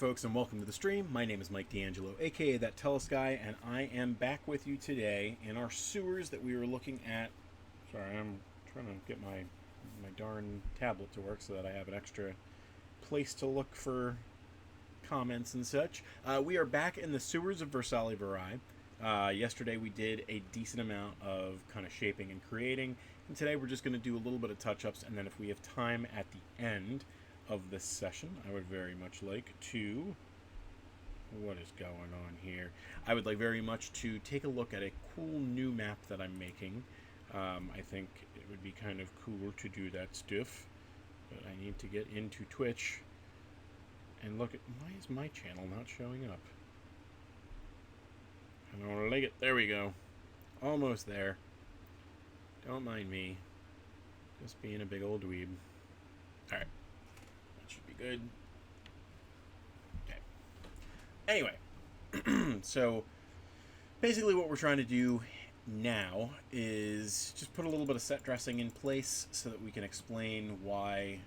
folks, and welcome to the stream. My name is Mike D'Angelo, aka That Tellest Guy, and I am back with you today in our sewers that we were looking at. Sorry, I'm trying to get my darn tablet to work so that I have an extra place to look for comments and such. We are back in the sewers of Versali-Virai. Yesterday we did a decent amount of kind of shaping and creating, and today we're just going to do a little bit of touch-ups, and then if we have time at the end of this session, I would very much like to... What is going on here? I would like very much to take a look at a cool new map that I'm making. I think it would be kind of cool to do that stuff, but I need to get into Twitch and look at... Why is my channel not showing up? I don't like it. There we go. Almost there. Don't mind me. Just being a big old dweeb. Alright. That should be good. Okay. Anyway. So, basically what we're trying to do now is just put a little bit of set dressing in place so that we can explain why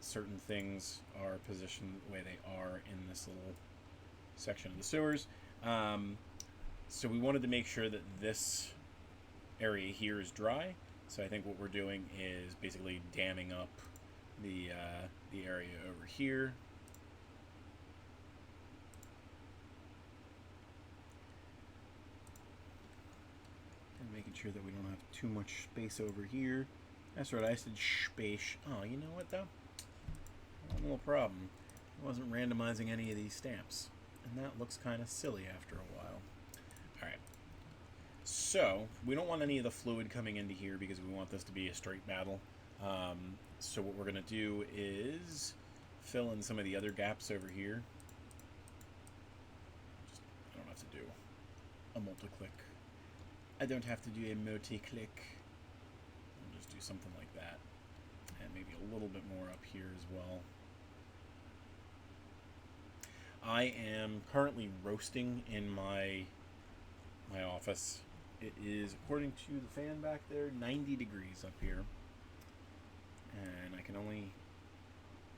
certain things are positioned the way they are in this little section of the sewers. So we wanted to make sure that this area here is dry. So I think what we're doing is basically damming up the area over here. And making sure that we don't have too much space over here. That's right, I said space. Oh, you know what though? One little problem. I wasn't randomizing any of these stamps. And that looks kind of silly after a while. Alright. So, we don't want any of the fluid coming into here because we want this to be a straight battle. So what we're going to do is fill in some of the other gaps over here. I don't have to do a multi-click. I don't have to do a multi-click. I'll just do something like that. And maybe a little bit more up here as well. I am currently roasting in my office. It is, according to the fan back there, 90 degrees up here. And I can only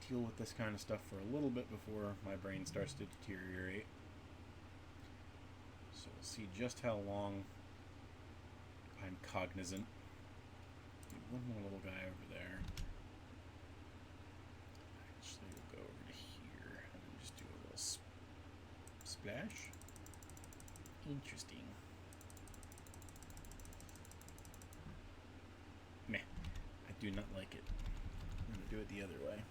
deal with this kind of stuff for a little bit before my brain starts to deteriorate. So we'll see just how long I'm cognizant. One more little guy over there. Actually, we'll go over to here and then just do a little splash. Interesting. Meh. I do not like it. I'm going to do it the other way.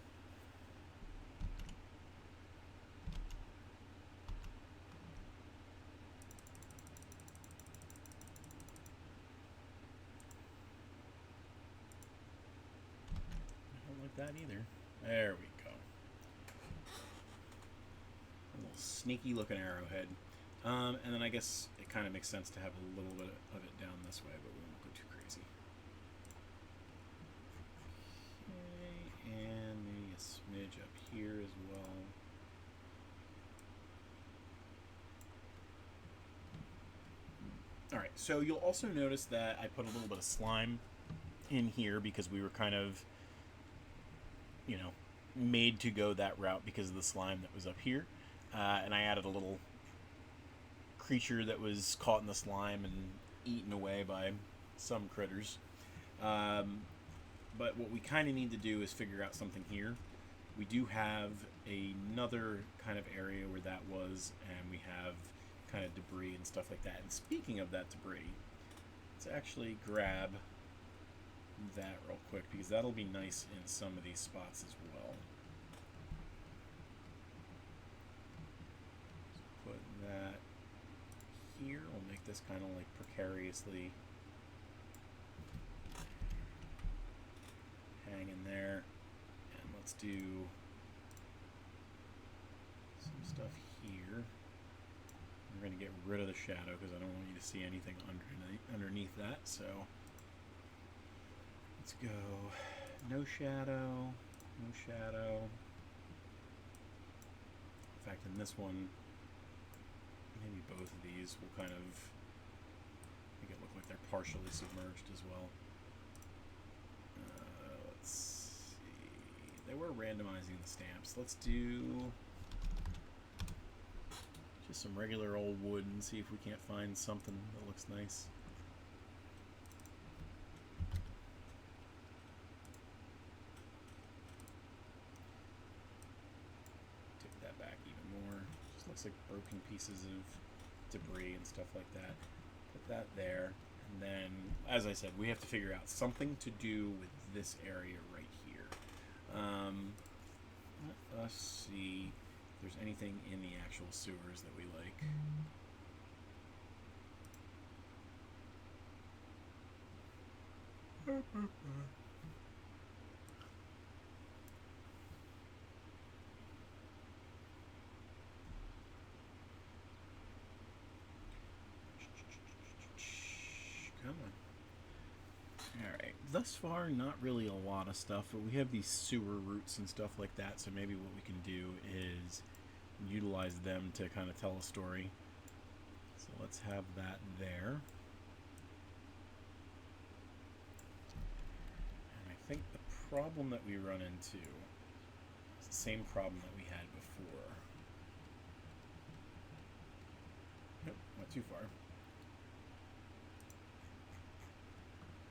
I don't like that either. There we go. A little sneaky looking arrowhead. And then I guess it kind of makes sense to have a little bit of it down this way, but we won't go too crazy. Okay, and maybe a smidge up here as well. Alright, so you'll also notice that I put a little bit of slime in here because we were kind of, you know, made to go that route because of the slime that was up here. And I added a little creature that was caught in the slime and eaten away by some critters. But what we kind of need to do is figure out something here. We do have another kind of area where that was, and we have kind of debris and stuff like that. And speaking of that debris, let's actually grab that real quick because that'll be nice in some of these spots as well. So put that here. We'll make this kind of like precariously hang in there, and let's do some stuff here. We're going to get rid of the shadow because I don't want you to see anything underneath that, so let's go no shadow, no shadow. In fact, in this one, maybe both of these will kind of make it look like they're partially submerged as well. Let's see. They were randomizing the stamps. Let's do just some regular old wood and see if we can't find something that looks nice. Take that back even more. Just looks like broken pieces of debris and stuff like that. Put that there. And then, as I said, we have to figure out something to do with this area right here. Let us see if there's anything in the actual sewers that we like. Come on. Alright, thus far not really a lot of stuff, but we have these sewer routes and stuff like that, so maybe what we can do is utilize them to kind of tell a story. So let's have that there. And I think the problem that we run into is the same problem that we had before. Nope, not too far.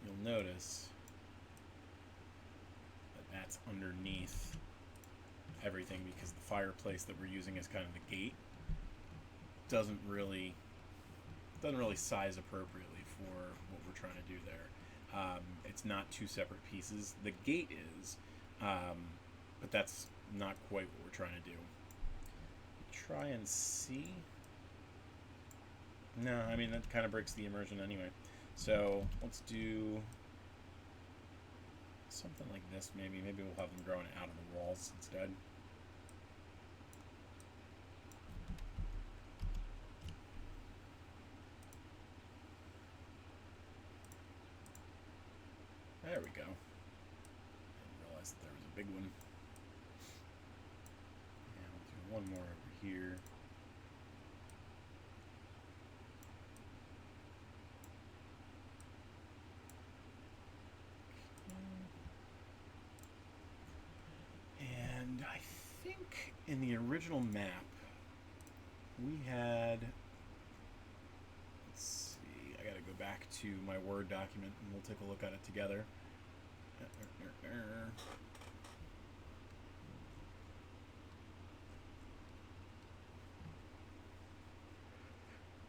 You'll notice that that's underneath everything because the fireplace that we're using as kind of the gate doesn't really size appropriately for what we're trying to do there. It's not two separate pieces. The gate is, but that's not quite what we're trying to do. Try and see. No, I mean that kind of breaks the immersion anyway. So let's do something like this maybe. Maybe we'll have them growing out of the walls instead. There we go. Didn't realize that there was a big one. And we'll do one more over here. And I think in the original map we had, let's see, I gotta go back to my Word document and we'll take a look at it together.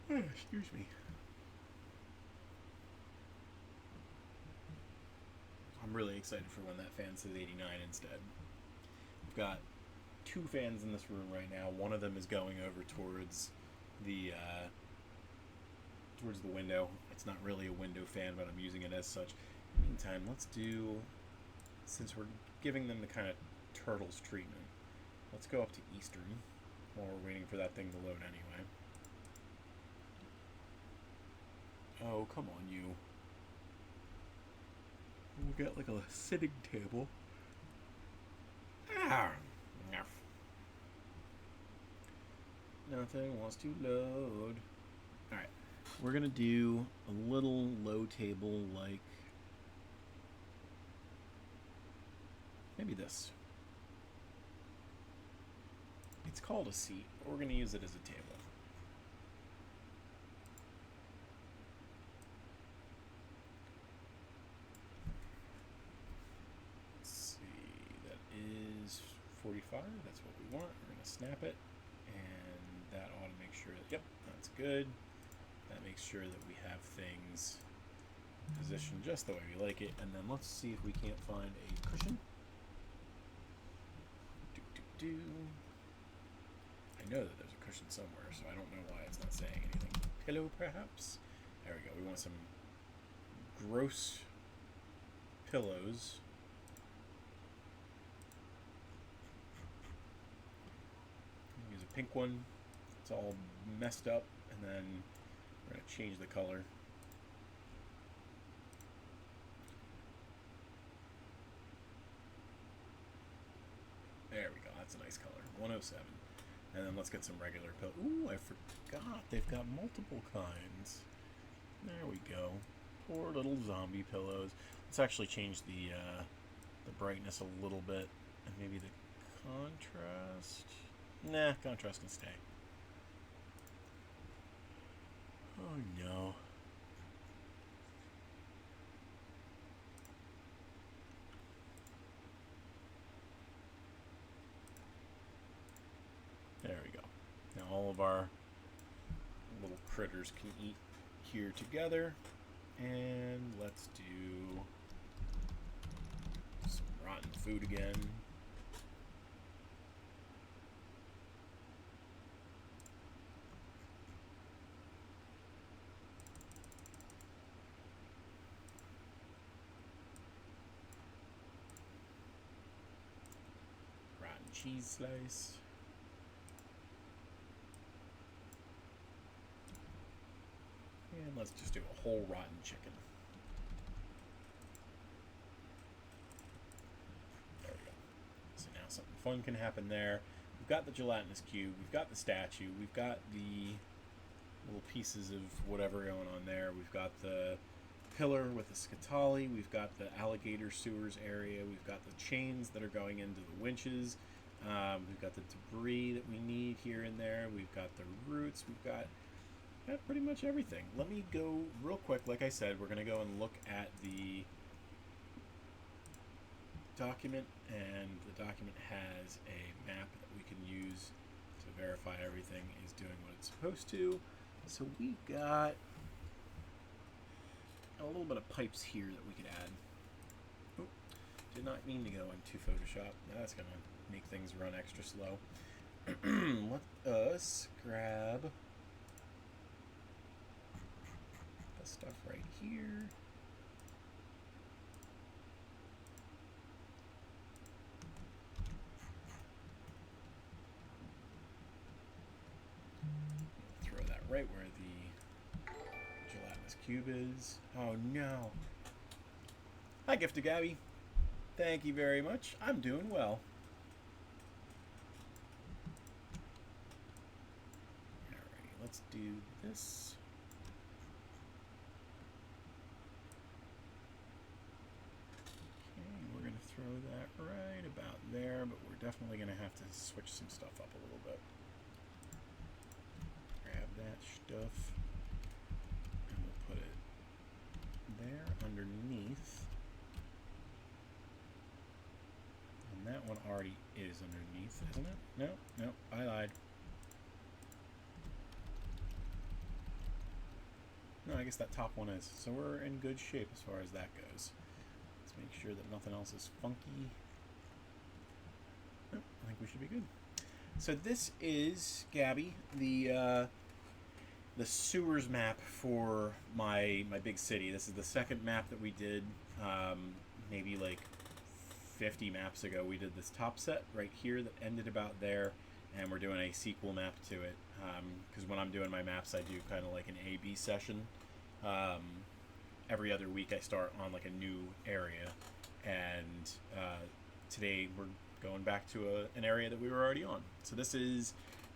Excuse me. I'm really excited for when that fan says 89 instead. We've got two fans in this room right now. One of them is going over towards the window. It's not really a window fan, but I'm using it as such. In the meantime, let's do, since we're giving them the kind of turtles treatment, let's go up to Eastern while we're waiting for that thing to load anyway. Oh, come on, you. We'll get like a sitting table. Ah! Nothing wants to load. Alright. We're going to do a little low table like maybe this. It's called a seat, but we're going to use it as a table. Let's see, that is 45. That's what we want. We're going to snap it, and that ought to make sure that, yep, that's good. That makes sure that we have things positioned just the way we like it. And then let's see if we can't find a cushion. I know that there's a cushion somewhere, so I don't know why it's not saying anything. Pillow, perhaps? There we go. We want some gross pillows. Use a pink one. It's all messed up, and then we're going to change the color. There we go. That's a nice color. 107. And then let's get some regular pillows. Ooh, I forgot. They've got multiple kinds. There we go. Poor little zombie pillows. Let's actually change the brightness a little bit. And maybe the contrast. Nah, contrast can stay. Oh no. There we go. Now all of our little critters can eat here together. And let's do some rotten food again. Rotten cheese slice. And let's just do a whole rotten chicken. There we go. So now something fun can happen there. We've got the gelatinous cube. We've got the statue. We've got the little pieces of whatever going on there. We've got the pillar with the scutali. We've got the alligator sewers area. We've got the chains that are going into the winches. We've got the debris that we need here and there. We've got the roots. We've got pretty much everything. Let me go real quick. Like I said, we're going to go and look at the document, and the document has a map that we can use to verify everything is doing what it's supposed to. So we got a little bit of pipes here that we could add. Oop, did not mean to go into Photoshop. That's going to make things run extra slow. Let us grab the stuff right here. Throw that right where the gelatinous cube is. Oh no. Hi, Gift to Gabby. Thank you very much. I'm doing well. Alrighty, let's do this. Okay, we're going to throw that right about there, but we're definitely going to have to switch some stuff up a little bit. Grab that stuff, and we'll put it there underneath. And that one already is underneath, isn't it? No, no, I lied. No, I guess that top one is. So we're in good shape as far as that goes. Let's make sure that nothing else is funky. Oh, I think we should be good. So this is, Gabby, the sewers map for my big city. This is the second map that we did, maybe like 50 maps ago. We did this top set right here that ended about there, and we're doing a sequel map to it. Because when I'm doing my maps, I do kind of like an A-B session. Every other week I start on like a new area, and today we're going back to an area that we were already on. So this is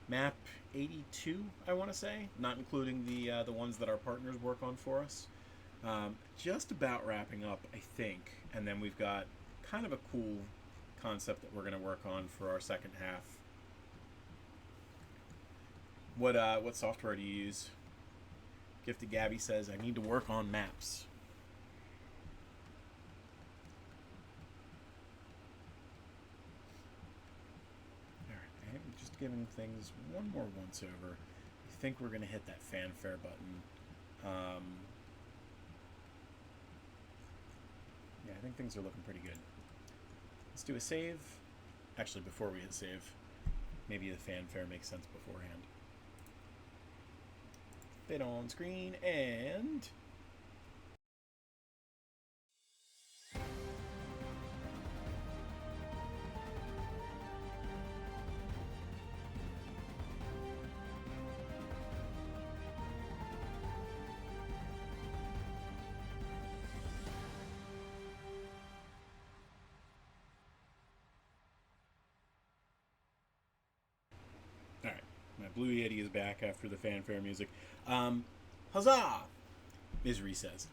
map 82, I want to say, not including the ones that our partners work on for us. Just about wrapping up, I think, and then we've got kind of a cool concept that we're going to work on for our second half. What software do you use? Gifted Gabby says, I need to work on maps. Alright, I'm just giving things one more once over. I think we're going to hit that fanfare button. Yeah, I think things are looking pretty good. Let's do a save. Actually, before we hit save, maybe the fanfare makes sense beforehand. Fit on screen, and alright, my Blue Yeti is back after the fanfare music. Huzzah! Misery says.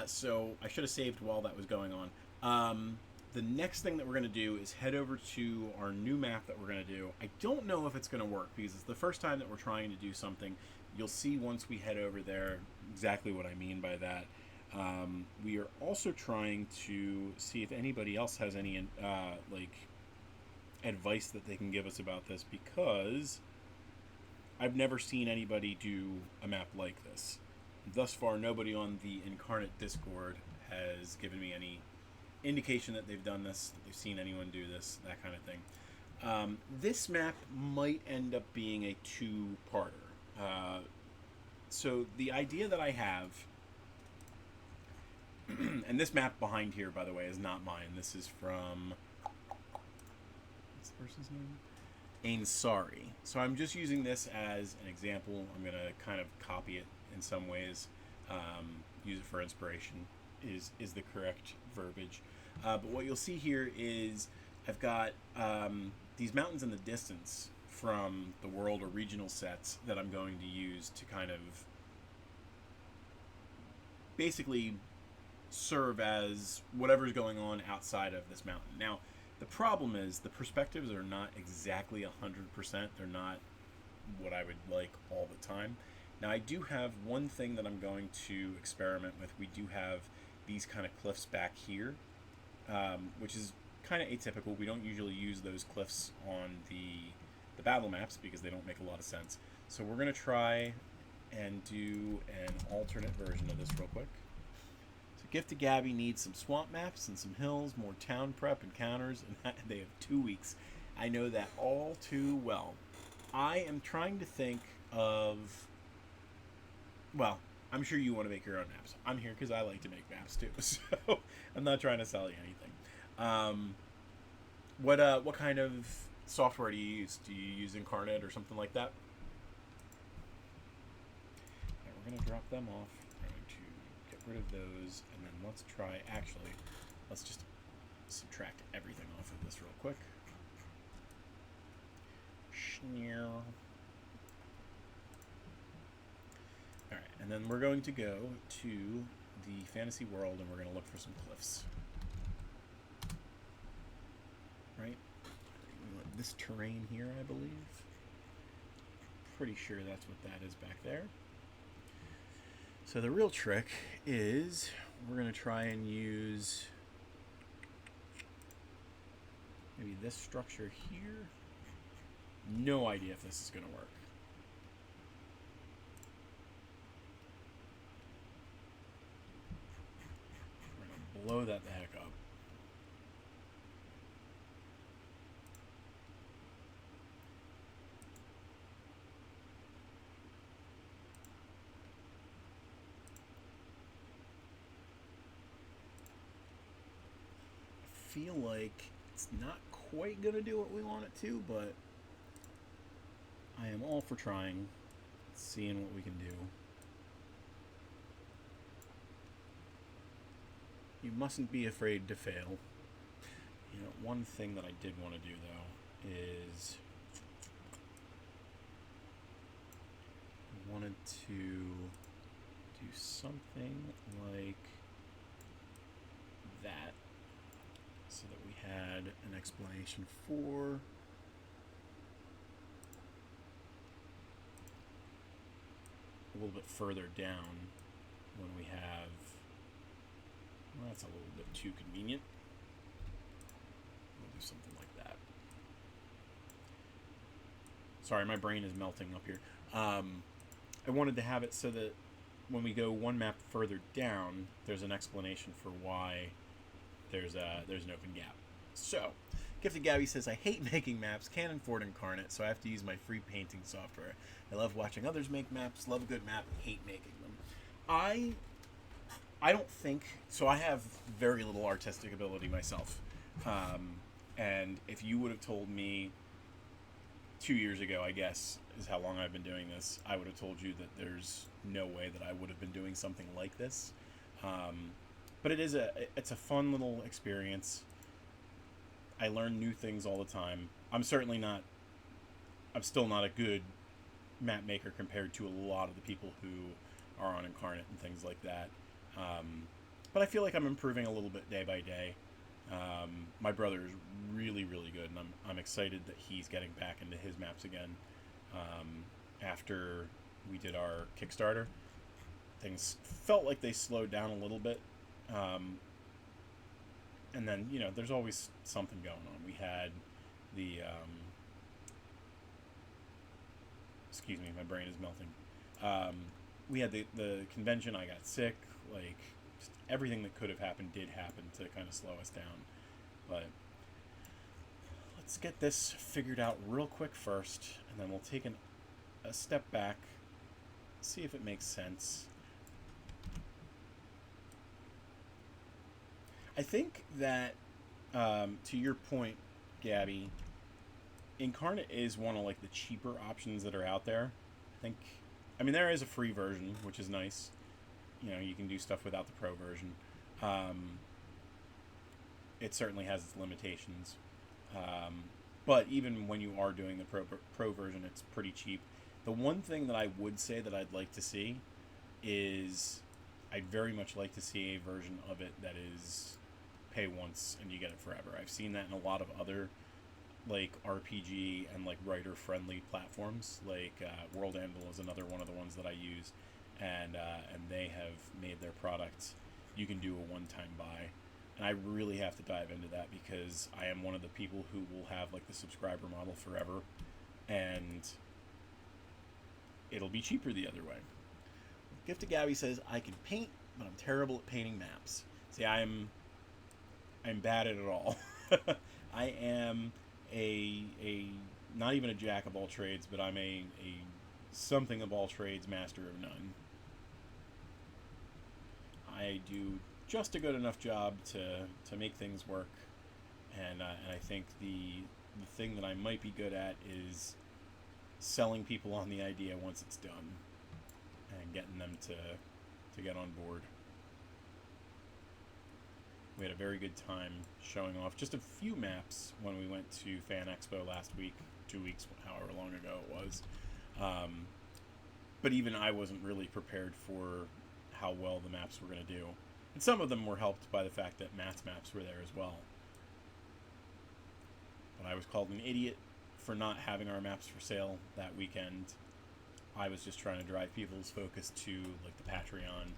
So I should have saved while that was going on. the next thing that we're going to do is head over to our new map that we're going to do. I don't know if it's going to work because it's the first time that we're trying to do something. You'll see once we head over there exactly what I mean by that. We are also trying to see if anybody else has any like advice that they can give us about this, because I've never seen anybody do a map like this. Thus far, nobody on the Inkarnate Discord has given me any indication that they've done this, that they've seen anyone do this, that kind of thing. This map might end up being a two-parter. So the idea that I have, and this map behind here, by the way, is not mine. This is from, what's the person's name? Ainsari. So I'm just using this as an example. I'm going to kind of copy it in some ways, use it for inspiration is the correct verbiage. But what you'll see here is I've got these mountains in the distance from the world or regional sets that I'm going to use to kind of basically serve as whatever's going on outside of this mountain. Now, the problem is the perspectives are not exactly 100%. They're not what I would like all the time. Now, I do have one thing that I'm going to experiment with. We do have these kind of cliffs back here, which is kind of atypical. We don't usually use those cliffs on the battle maps because they don't make a lot of sense. So we're going to try and do an alternate version of this real quick. So Gift to Gabby needs some swamp maps and some hills, more town prep encounters, and they have 2 weeks. I know that all too well. I am trying to think of, well, I'm sure you want to make your own maps. I'm here because I like to make maps too, so I'm not trying to sell you anything. What kind of software do you use? Do you use Inkarnate or something like that? All right, we're going to drop them off. We're going to get rid of those, and then let's try, actually, let's just subtract everything off of this real quick. Alright, and then we're going to go to the fantasy world and we're going to look for some cliffs. Right? This terrain here, I believe. Pretty sure that's what that is back there. So the real trick is we're going to try and use maybe this structure here. No idea if this is going to work. We're going to blow that the heck up. I feel like it's not quite going to do what we want it to, but I am all for trying, seeing what we can do. You mustn't be afraid to fail. You know, one thing that I did want to do, though, is I wanted to do something like that, so that we had an explanation for a little bit further down when we have, well, that's a little bit too convenient. We'll do something like that. Sorry, my brain is melting up here. I wanted to have it so that when we go one map further down, there's an explanation for why there's an open gap. So, Gifted Gabby says, I hate making maps, can't afford Inkarnate, so I have to use my free painting software. I love watching others make maps, love a good map, hate making them. I don't think, so I have very little artistic ability myself. And if you would have told me 2 years ago, I guess, is how long I've been doing this, I would have told you that there's no way that I would have been doing something like this. But it's a fun little experience. I learn new things all the time. I'm still not a good map maker compared to a lot of the people who are on Inkarnate and things like that. But I feel like I'm improving a little bit day by day. My brother is really, really good, and I'm excited that he's getting back into his maps again. After we did our Kickstarter, things felt like they slowed down a little bit. And then, there's always something going on. We had the, excuse me, my brain is melting. We had the convention, I got sick, like, just everything that could have happened did happen to kind of slow us down. But let's get this figured out real quick first, and then we'll take a step back, see if it makes sense. I think that, to your point, Gabby, Inkarnate is one of like the cheaper options that are out there. I mean, there is a free version, which is nice. You can do stuff without the pro version. It certainly has its limitations. But even when you are doing the pro version, it's pretty cheap. The one thing that I would say that I'd like to see is I'd very much like to see a version of it that is pay once and you get it forever. I've seen that in a lot of other like RPG and like writer friendly platforms. Like World Anvil is another one of the ones that I use, and they have made their product, you can do a one-time buy. And I really have to dive into that because I am one of the people who will have like the subscriber model forever, and it'll be cheaper the other way. Gift to Gabby says, I can paint, but I'm terrible at painting maps. See, I'm bad at it all. I am a not even a jack of all trades, but I'm a something of all trades, master of none. I do just a good enough job to make things work, and I think the thing that I might be good at is selling people on the idea once it's done and getting them to get on board. We had a very good time showing off just a few maps when we went to Fan Expo last week, 2 weeks, however long ago it was. But even I wasn't really prepared for how well the maps were going to do. And some of them were helped by the fact that Matt's maps were there as well. But I was called an idiot for not having our maps for sale that weekend. I was just trying to drive people's focus to like the Patreon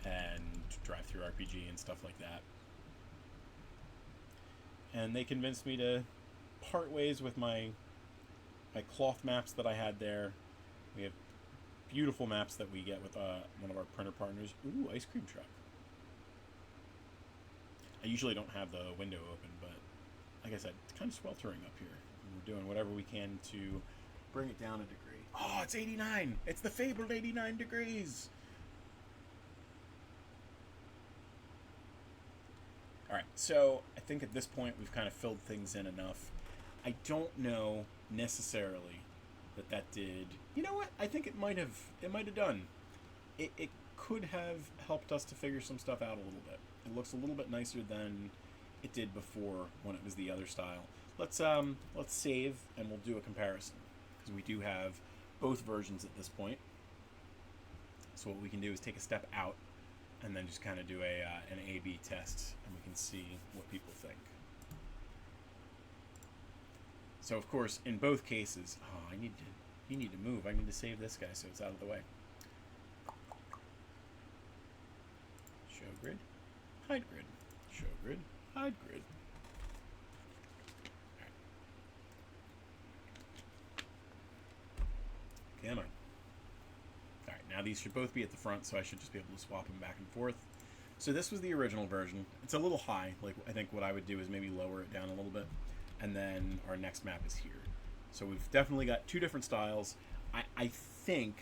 and drive-through RPG and stuff like that. And they convinced me to part ways with my cloth maps that I had there. We have beautiful maps that we get with one of our printer partners. Ooh, ice cream truck. I usually don't have the window open, but like I said, it's kind of sweltering up here. We're doing whatever we can to bring it down a degree. Oh, it's 89! It's the fabled 89 degrees! Alright, so I think at this point we've kind of filled things in enough. I don't know necessarily that did... You know what? I think it might have done. It could have helped us to figure some stuff out a little bit. It looks a little bit nicer than it did before when it was the other style. Let's save and we'll do a comparison, because we do have both versions at this point. So what we can do is take a step out and then just kind of do an A/B test, and we can see what people think. So of course, in both cases, you need to move. I need to save this guy so it's out of the way. Show grid, hide grid, show grid, hide grid. Come on. Alright, now these should both be at the front, so I should just be able to swap them back and forth. So this was the original version. It's a little high. Like, I think what I would do is maybe lower it down a little bit. And then our next map is here. So we've definitely got two different styles. I think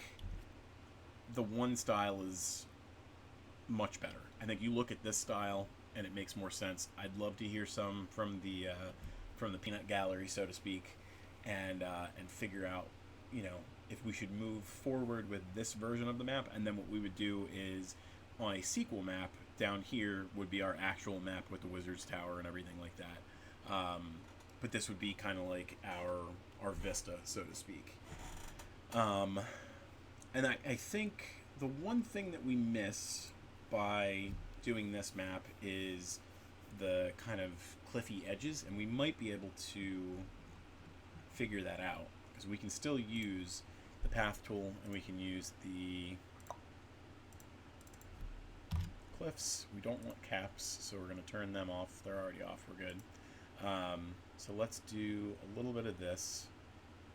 the one style is much better. I think you look at this style and it makes more sense. I'd love to hear some from the peanut gallery, so to speak, and figure out, if we should move forward with this version of the map. And then what we would do is on a sequel map down here would be our actual map with the Wizard's Tower and everything like that. But this would be kind of like our vista, so to speak. And I think the one thing that we miss by doing this map is the kind of cliffy edges, and we might be able to figure that out, because we can still use the path tool and we can use the cliffs. We don't want caps, so we're going to turn them off. They're already off. We're good. So let's do a little bit of this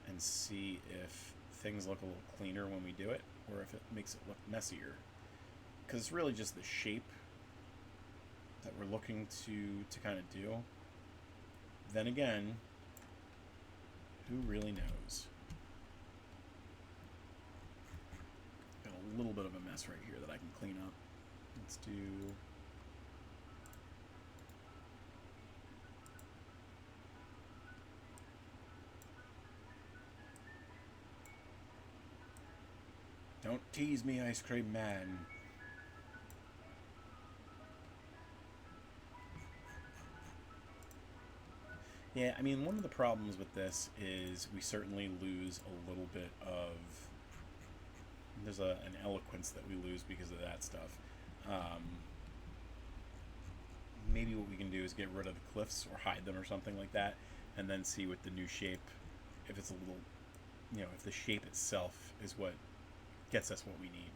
and see if things look a little cleaner when we do it, or if it makes it look messier. Because it's really just the shape that we're looking to kind of do. Then again, who really knows? Got a little bit of a mess right here that I can clean up. Let's do... Don't tease me, ice cream man. Yeah, I mean, one of the problems with this is we certainly lose a little bit of... There's an eloquence that we lose because of that stuff. Maybe what we can do is get rid of the cliffs or hide them or something like that, and then see with the new shape if it's a little... You know, if the shape itself is what gets us what we need.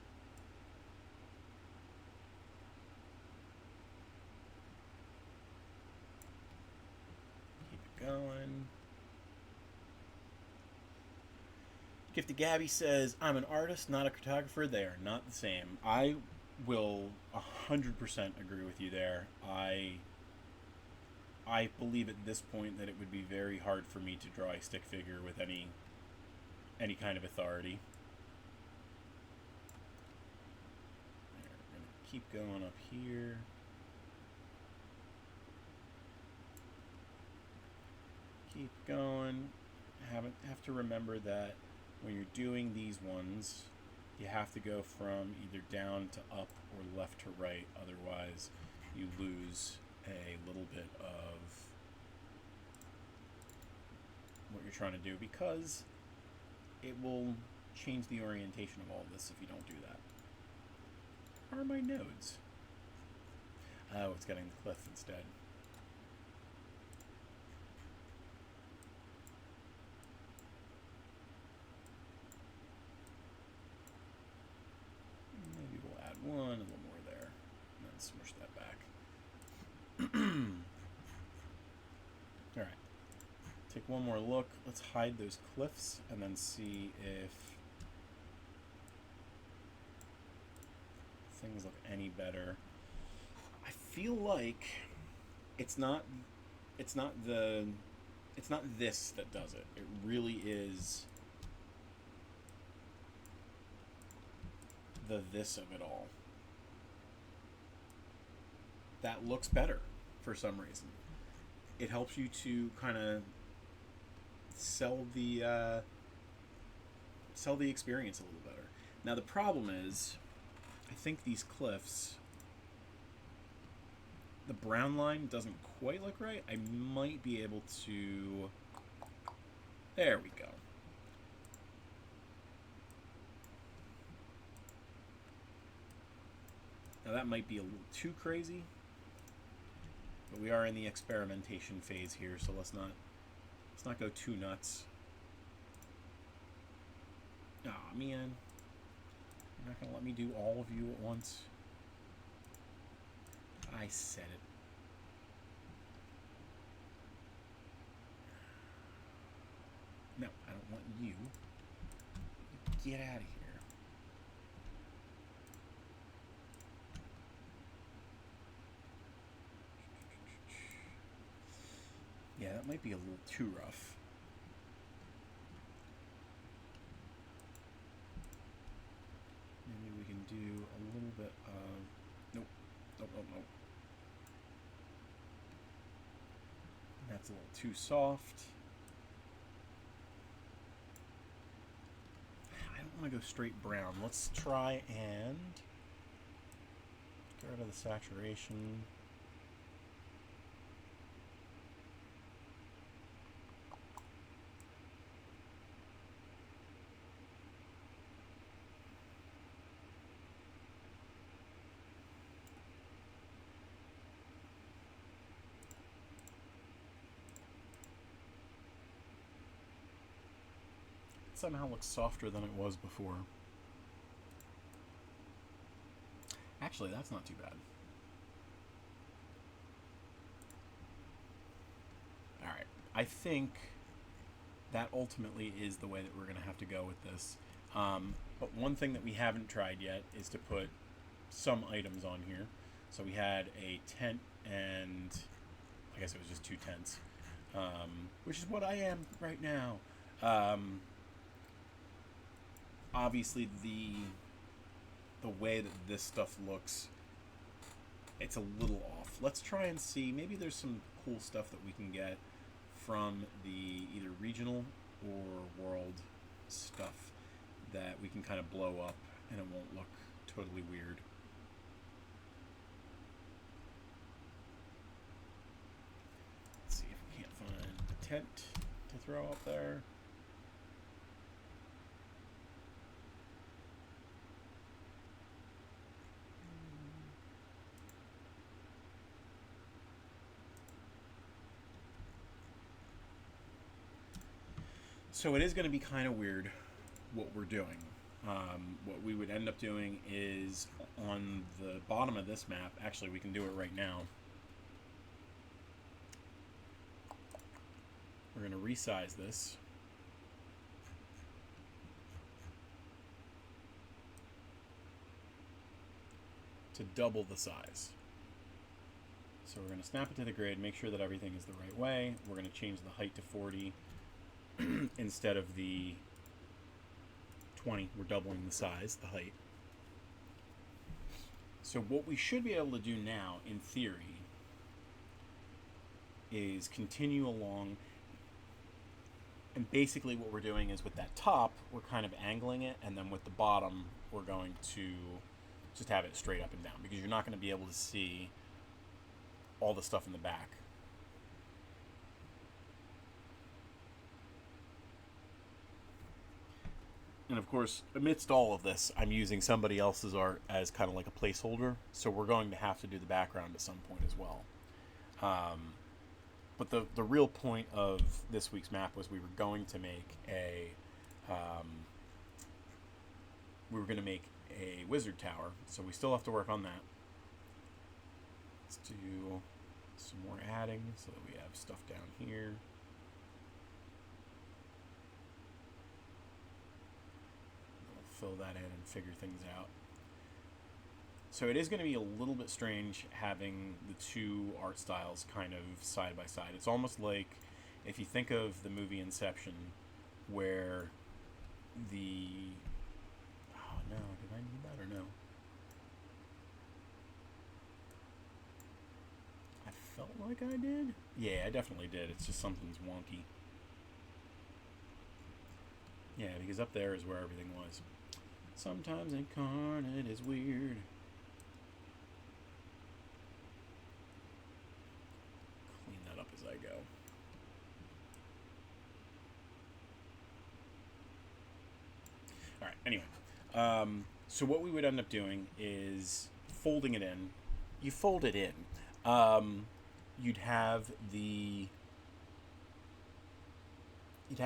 Keep it going. Gifted Gabby says, I'm an artist, not a cartographer. They are not the same. I will 100% agree with you there. I believe at this point that it would be very hard for me to draw a stick figure with any kind of authority. We're going to keep going up here. Keep going. Have to remember that when you're doing these ones, you have to go from either down to up or left to right. Otherwise, you lose a little bit of what you're trying to do, because it will change the orientation of all this if you don't do that. Where are my nodes? Oh, it's getting the cliff instead. Maybe we'll add one, a little more there, and then smush that back. Alright. Take one more look. Let's hide those cliffs and then see if things look any better. I feel like it's not this that does it. It really is the this of it all. That looks better for some reason. It helps you to kind of sell the experience a little better. Now the problem is, I think these cliffs, the brown line doesn't quite look right. I might be able to... There we go. Now that might be a little too crazy, but we are in the experimentation phase here, so let's not go too nuts. Aw, man. You're not gonna let me do all of you at once. I said it. No, I don't want you. Get out of here. Yeah, that might be a little too rough. Maybe we can do a little bit of... Nope. Nope, nope, nope. That's a little too soft. I don't want to go straight brown. Let's try and get rid of the saturation. somehow looks softer than it was before. Actually, that's not too bad. Alright, I think that ultimately is the way that we're going to have to go with this. But one thing that we haven't tried yet is to put some items on here. So we had a tent, and I guess it was just 2 tents, which is what I am right now. Obviously, the way that this stuff looks, it's a little off. Let's try and see. Maybe there's some cool stuff that we can get from the either regional or world stuff that we can kind of blow up and it won't look totally weird. Let's see if we can't find a tent to throw up there. So it is going to be kind of weird what we're doing. What we would end up doing is on the bottom of this map, actually we can do it right now. We're going to resize this. To double the size. So we're going to snap it to the grid, make sure that everything is the right way. We're going to change the height to 40. Instead of the 20, we're doubling the size, the height. So what we should be able to do now, in theory, is continue along. And basically what we're doing is with that top, we're kind of angling it, and then with the bottom, we're going to just have it straight up and down, because you're not going to be able to see all the stuff in the back. And of course, amidst all of this, I'm using somebody else's art as kind of like a placeholder, so we're going to have to do the background at some point as well. But the real point of this week's map was we were going to make a wizard tower, so we still have to work on that. Let's do some more adding so that we have stuff down here. Fill that in and figure things out. So it is going to be a little bit strange having the two art styles kind of side by side. It's almost like if you think of the movie Inception, where the... Oh no, did I need that or no? I felt like I did? Yeah, I definitely did. It's just something's wonky. Yeah, because up there is where everything was. Sometimes Inkarnate is weird. Clean that up as I go. Alright, anyway. So what we would end up doing is folding it in. You fold it in. You'd have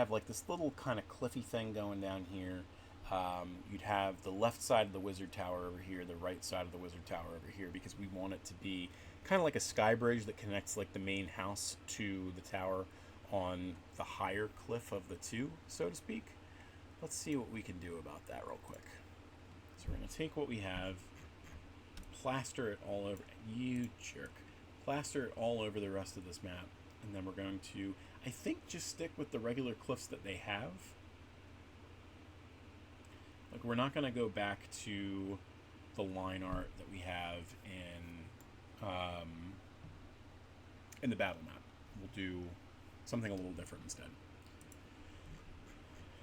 like this little kind of cliffy thing going down here. You'd have the left side of the wizard tower over here, the right side of the wizard tower over here, because we want it to be kind of like a sky bridge that connects like the main house to the tower on the higher cliff of the two, so to speak. Let's see what we can do about that real quick. So we're going to take what we have, plaster it all over, you jerk, plaster it all over the rest of this map, and then we're going to, I think, just stick with the regular cliffs that they have. Like, we're not going to go back to the line art that we have in the Battlemap. We'll do something a little different instead.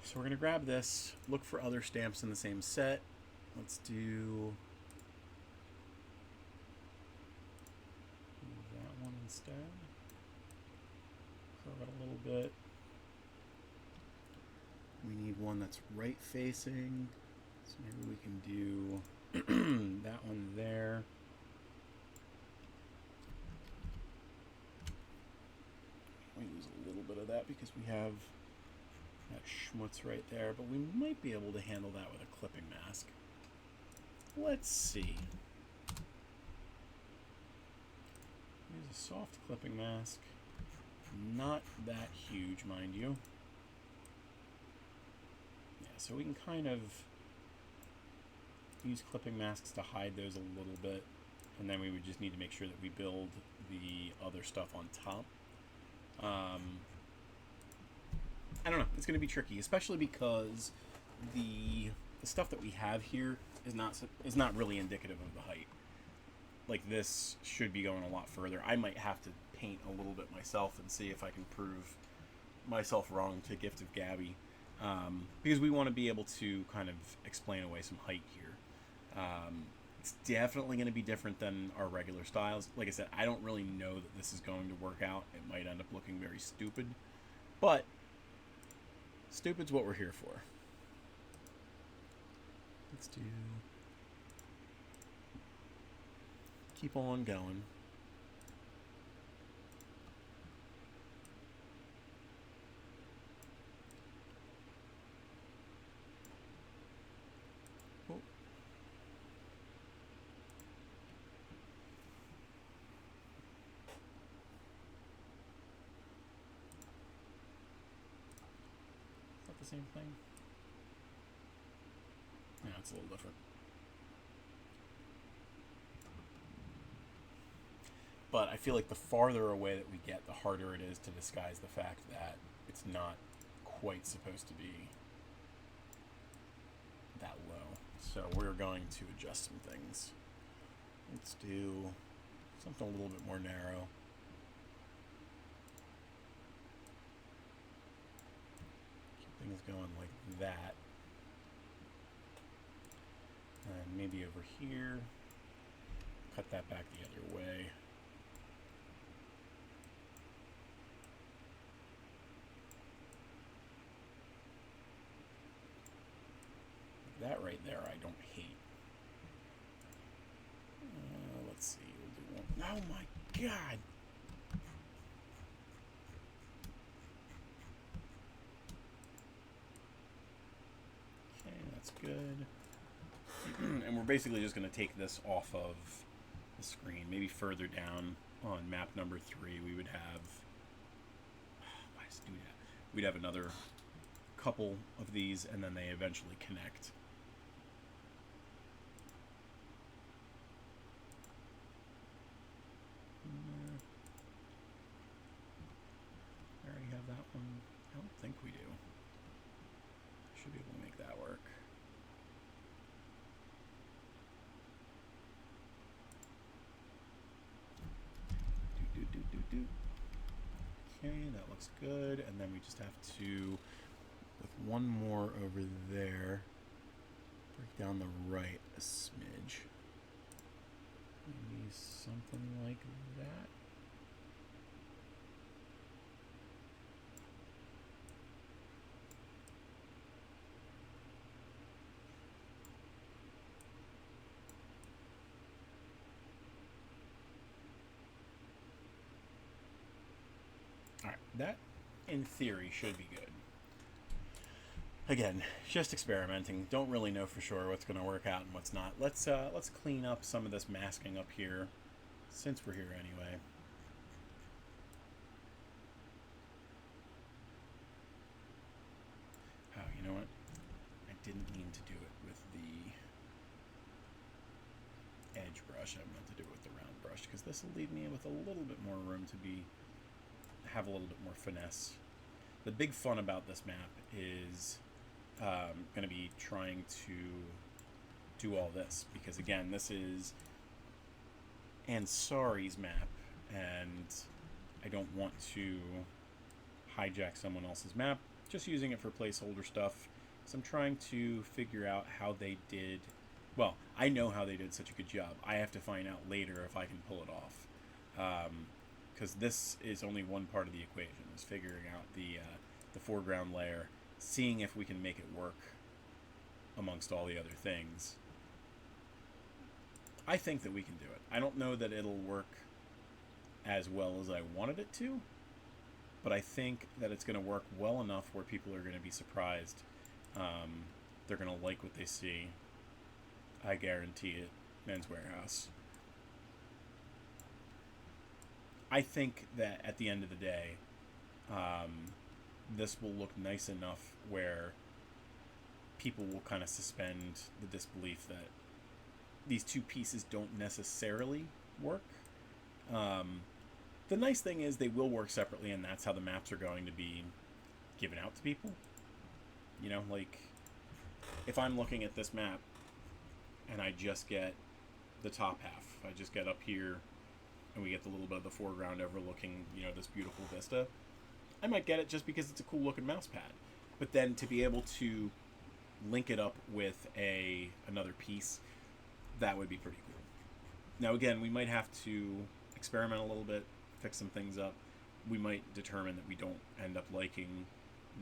So we're going to grab this, look for other stamps in the same set. Let's do that one instead. Curve it a little bit. We need one that's right facing, so maybe we can do that one there. We lose a little bit of that because we have that schmutz right there, but we might be able to handle that with a clipping mask. Let's see. Here's a soft clipping mask. Not that huge, mind you. Yeah, so we can kind of use clipping masks to hide those a little bit, and then we would just need to make sure that we build the other stuff on top. I don't know. It's going to be tricky, especially because the stuff that we have here is not really indicative of the height. Like, this should be going a lot further. I might have to paint a little bit myself and see if I can prove myself wrong to Gift of Gabby, because we want to be able to kind of explain away some height here. It's definitely going to be different than our regular styles. Like I said, I don't really know that this is going to work out. It might end up looking very stupid, but stupid's what we're here for. Let's do... keep on going. Oh. Is that the same thing? Yeah, it's a little different. But I feel like the farther away that we get, the harder it is to disguise the fact that it's not quite supposed to be that low. So we're going to adjust some things. Let's do something a little bit more narrow. Keep things going like that. And maybe over here, cut that back the other way. That right there I don't hate. Let's see, we'll do one. Oh my god! Okay, that's good. And we're basically just going to take this off of the screen. Maybe further down on map number 3 we would have... why does it do that? We'd have another couple of these, and then they eventually connect. I already have that one. I don't think we do. Should be able to make that work. Okay, that looks good. And then we just have to, with one more over there, break down the right a smidge. Maybe something like that. Alright, that in theory should be good. Again, just experimenting. Don't really know for sure what's going to work out and what's not. Let's clean up some of this masking up here, since we're here anyway. Oh, you know what? I didn't mean to do it with the edge brush. I meant to do it with the round brush, because this will leave me with a little bit more room to have a little bit more finesse. The big fun about this map is going to be trying to do all this, because again, this is Ansari's map, and I don't want to hijack someone else's map, just using it for placeholder stuff. So I'm trying to figure out how they did, well, I know how they did such a good job. I have to find out later if I can pull it off, because this is only one part of the equation, is figuring out the foreground layer, seeing if we can make it work amongst all the other things. I think that we can do it. I don't know that it'll work as well as I wanted it to, but I think that it's going to work well enough where people are going to be surprised. They're going to like what they see. I guarantee it. Men's Warehouse. I think that at the end of the day, this will look nice enough where people will kind of suspend the disbelief that these two pieces don't necessarily work. The nice thing is they will work separately, and that's how the maps are going to be given out to people. You know, like, if I'm looking at this map and I just get the top half, I just get up here and we get the little bit of the foreground overlooking, you know, this beautiful vista, I might get it just because it's a cool looking mouse pad. But then to be able to link it up with another piece, that would be pretty cool. Now again, we might have to experiment a little bit, fix some things up. We might determine that we don't end up liking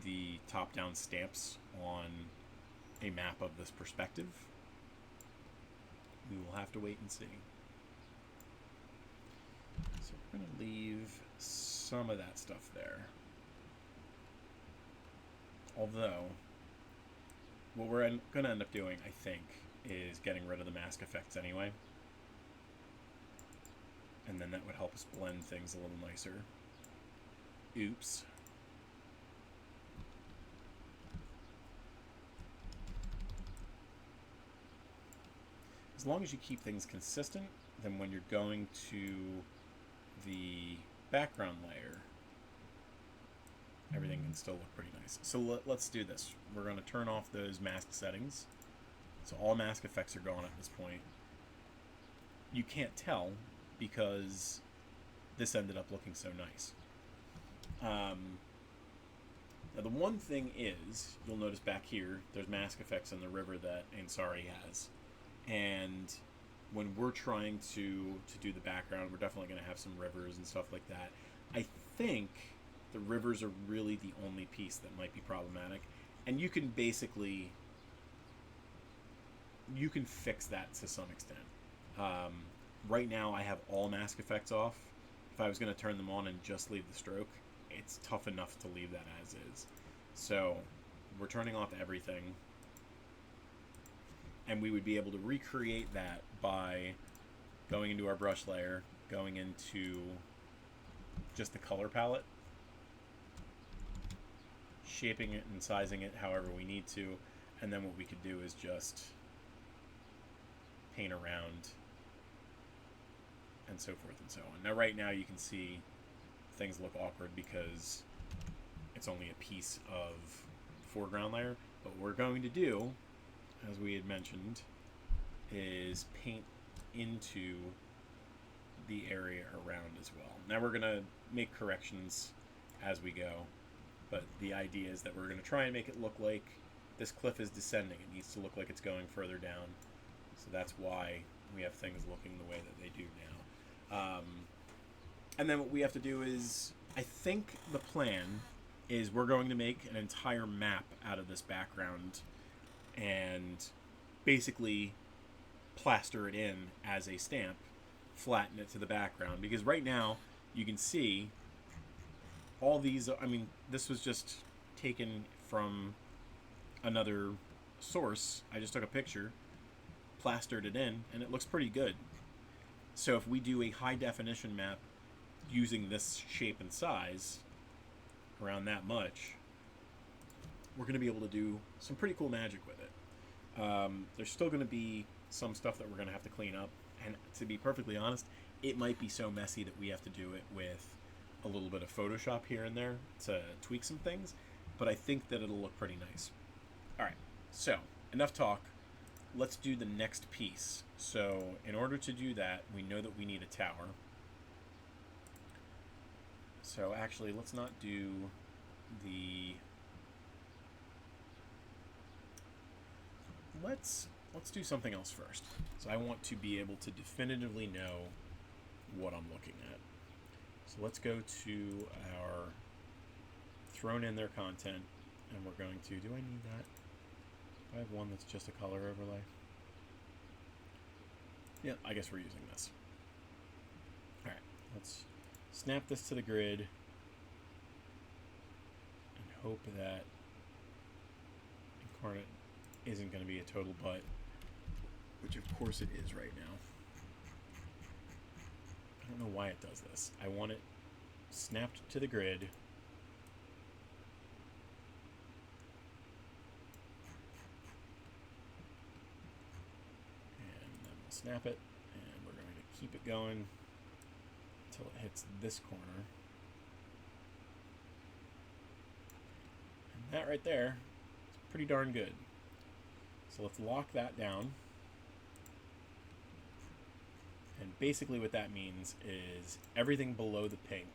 the top-down stamps on a map of this perspective. We will have to wait and see. So we're going to leave some of that stuff there. Although, what we're going to end up doing, I think, is getting rid of the mask effects anyway. And then that would help us blend things a little nicer. Oops. As long as you keep things consistent, then when you're going to the background layer, everything can still look pretty nice. So let's do this. We're going to turn off those mask settings. So all mask effects are gone at this point. You can't tell because this ended up looking so nice. Now the one thing is, you'll notice back here, there's mask effects in the river that Ansari has. And when we're trying to do the background, we're definitely going to have some rivers and stuff like that. I think the rivers are really the only piece that might be problematic. And you can basically, you can fix that to some extent. Right now I have all mask effects off. If I was going to turn them on and just leave the stroke, it's tough enough to leave that as is. So we're turning off everything. And we would be able to recreate that by going into our brush layer, going into just the color palette, shaping it and sizing it however we need to, and then what we could do is just paint around and so forth and so on. Now right now you can see things look awkward because it's only a piece of foreground layer, but what we're going to do, as we had mentioned, is paint into the area around as well. Now we're going to make corrections as we go, but the idea is that we're going to try and make it look like this cliff is descending. It needs to look like it's going further down. So that's why we have things looking the way that they do now. And then what we have to do is, I think the plan is we're going to make an entire map out of this background and basically plaster it in as a stamp, flatten it to the background, because right now you can see all these, I mean, this was just taken from another source. I just took a picture, plastered it in, and it looks pretty good. So if we do a high definition map using this shape and size, around that much, we're going to be able to do some pretty cool magic with it. There's still going to be some stuff that we're going to have to clean up, and to be perfectly honest, it might be so messy that we have to do it with a little bit of Photoshop here and there to tweak some things, but I think that it'll look pretty nice. Alright, so enough talk. Let's do the next piece. So in order to do that, we know that we need a tower. So actually, let's not do the... Let's do something else first. So I want to be able to definitively know what I'm looking at. So let's go to our thrown in their content, and we're going to, do I need that? Do I have one that's just a color overlay? Yeah, I guess we're using this. Alright, let's snap this to the grid. hope that Inkarnate isn't going to be a total butt, which of course it is right now. I don't know why it does this. I want it snapped to the grid. And then we'll snap it, and we're going to keep it going until it hits this corner. And that right there is pretty darn good. So let's lock that down. And basically what that means is everything below the pink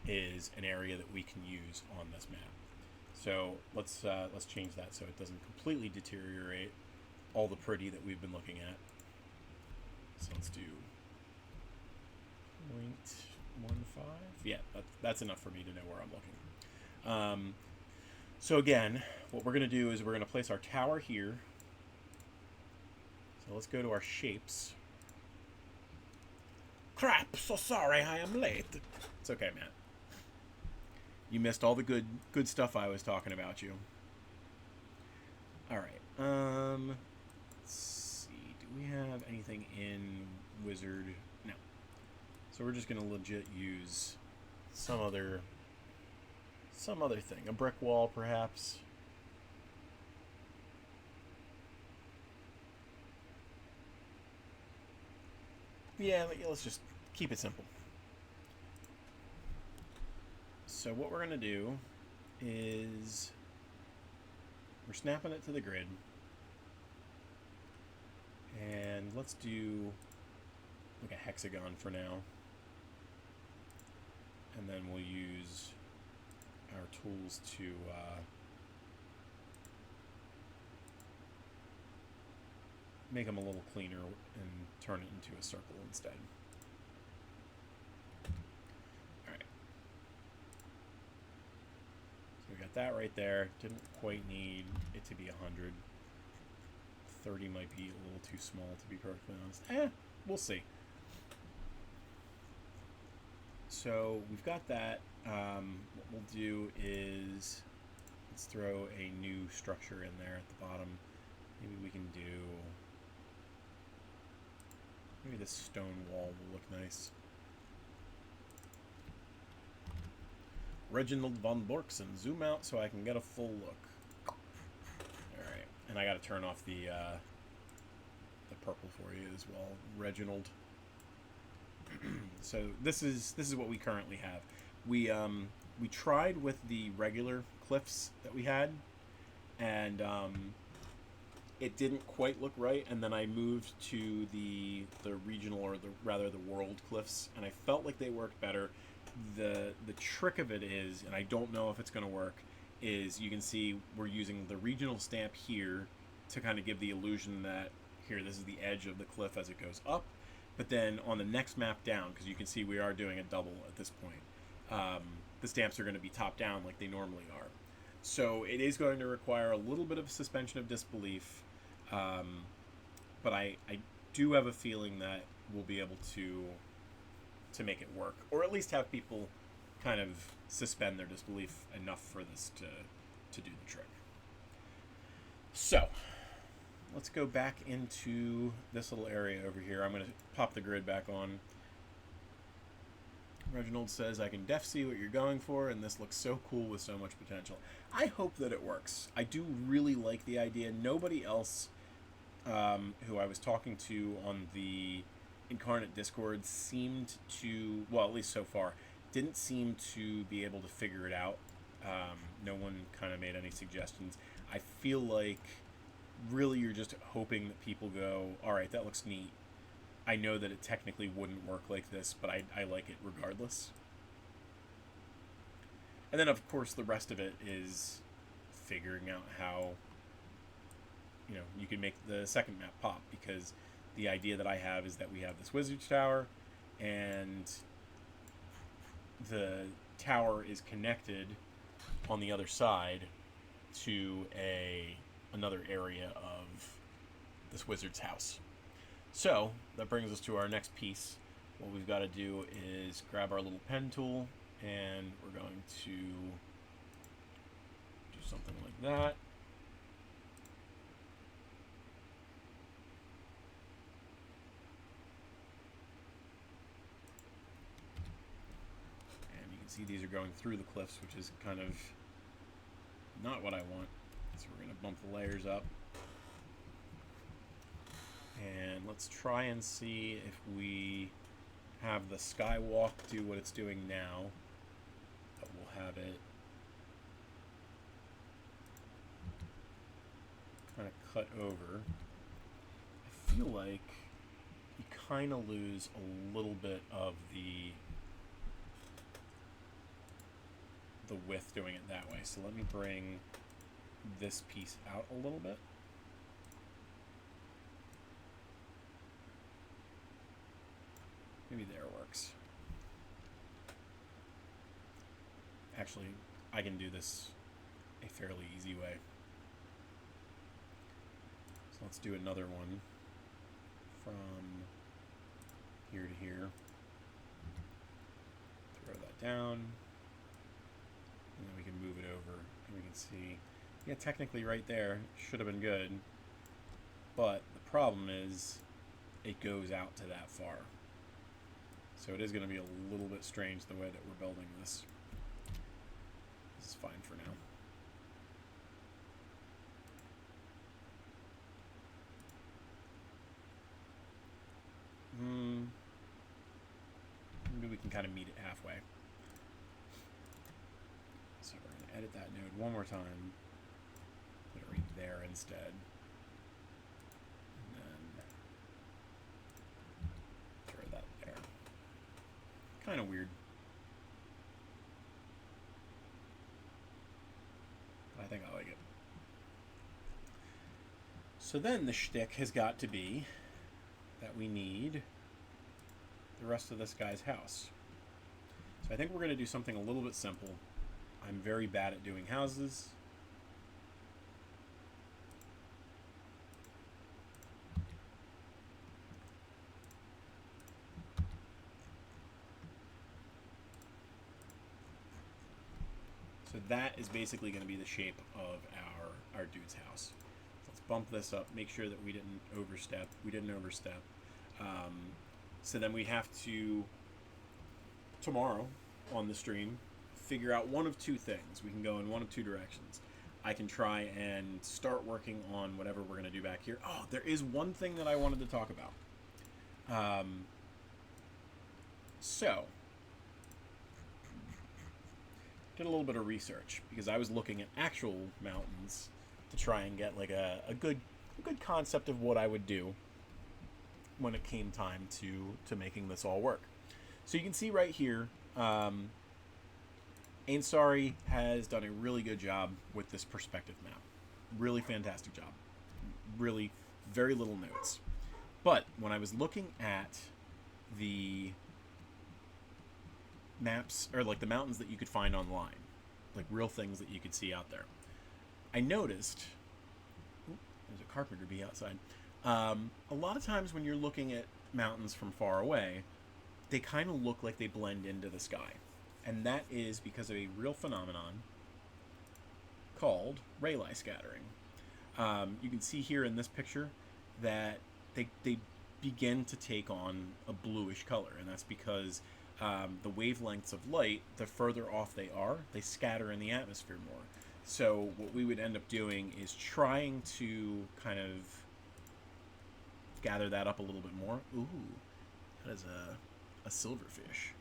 is an area that we can use on this map. So let's change that so it doesn't completely deteriorate all the pretty that we've been looking at. So let's do 0.15. Yeah, that's enough for me to know where I'm looking. So again, what we're going to do is we're going to place our tower here. So let's go to our shapes. Crap, so sorry I am late. It's okay, Matt. You missed all the good stuff I was talking about you. Alright, let's see. Do we have anything in Wizard? No. So we're just gonna legit use some other thing. A brick wall, perhaps. Yeah, let's just keep it simple. So what we're going to do is we're snapping it to the grid. And let's do like a hexagon for now. And then we'll use our tools to make them a little cleaner and turn it into a circle instead. Alright. So we got that right there. Didn't quite need it to be 100. 30 might be a little too small, to be perfectly honest. We'll see. So we've got that. What we'll do is let's throw a new structure in there at the bottom. Maybe we can do... Maybe this stone wall will look nice. Reginald von Borkson. Zoom out so I can get a full look. Alright. And I gotta turn off the purple for you as well. Reginald. So this is what we currently have. We tried with the regular cliffs that we had, and it didn't quite look right, and then I moved to the regional, or the world cliffs, and I felt like they worked better. The trick of it is, and I don't know if it's going to work, is you can see we're using the regional stamp here to kind of give the illusion that here, this is the edge of the cliff as it goes up, but then on the next map down, because you can see we are doing a double at this point, the stamps are going to be top down like they normally are. So it is going to require a little bit of suspension of disbelief. But I do have a feeling that we'll be able to make it work, or at least have people kind of suspend their disbelief enough for this to do the trick. So let's go back into this little area over here. I'm going to pop the grid back on. Reginald says, I can def see what you're going for, and this looks so cool with so much potential. I hope that it works. I do really like the idea. Nobody else who I was talking to on the Inkarnate Discord seemed to, well, at least so far, didn't seem to be able to figure it out. No one kind of made any suggestions. I feel like really you're just hoping that people go, all right, that looks neat. I know that it technically wouldn't work like this, but I like it regardless. And then, of course, the rest of it is figuring out how, you know, you can make the second map pop, because the idea that I have is that we have this wizard's tower, and the tower is connected on the other side to another area of this wizard's house. So that brings us to our next piece. What we've got to do is grab our little pen tool, and we're going to something like that. And you can see these are going through the cliffs, which is kind of not what I want. So we're going to bump the layers up. And let's try and see if we have the skywalk do what it's doing now. But we'll have it kind of cut over. I feel like you kind of lose a little bit of the width doing it that way. So let me bring this piece out a little bit. Maybe there works. Actually, I can do this a fairly easy way. So let's do another one from here to here. Throw that down. And then we can move it over. And we can see, yeah, technically right there should have been good. But the problem is it goes out to that far. So it is going to be a little bit strange the way that we're building this. This is fine for now. Maybe we can kind of meet it halfway. So we're going to edit that node one more time. Put it right there instead. Kind of weird. I think I like it. So then the shtick has got to be that we need the rest of this guy's house. So I think we're going to do something a little bit simple. I'm very bad at doing houses. So that is basically going to be the shape of our dude's house. So let's bump this up, make sure that we didn't overstep. We didn't overstep. So then we have to, tomorrow on the stream, figure out one of two things. We can go in one of two directions. I can try and start working on whatever we're going to do back here. Oh, there is one thing that I wanted to talk about. So did a little bit of research because I was looking at actual mountains to try and get like a good concept of what I would do when it came time to making this all work. So you can see right here, Ainsari has done a really good job with this perspective map. Really fantastic job. Really very little notes. But when I was looking at the maps, or like the mountains that you could find online, like real things that you could see out there, I noticed, there's a carpenter bee outside, a lot of times when you're looking at mountains from far away, they kind of look like they blend into the sky. And that is because of a real phenomenon called Rayleigh scattering. You can see here in this picture that they begin to take on a bluish color, and that's because the wavelengths of light, the further off they are, they scatter in the atmosphere more. So what we would end up doing is trying to kind of gather that up a little bit more. Ooh, that is a silverfish.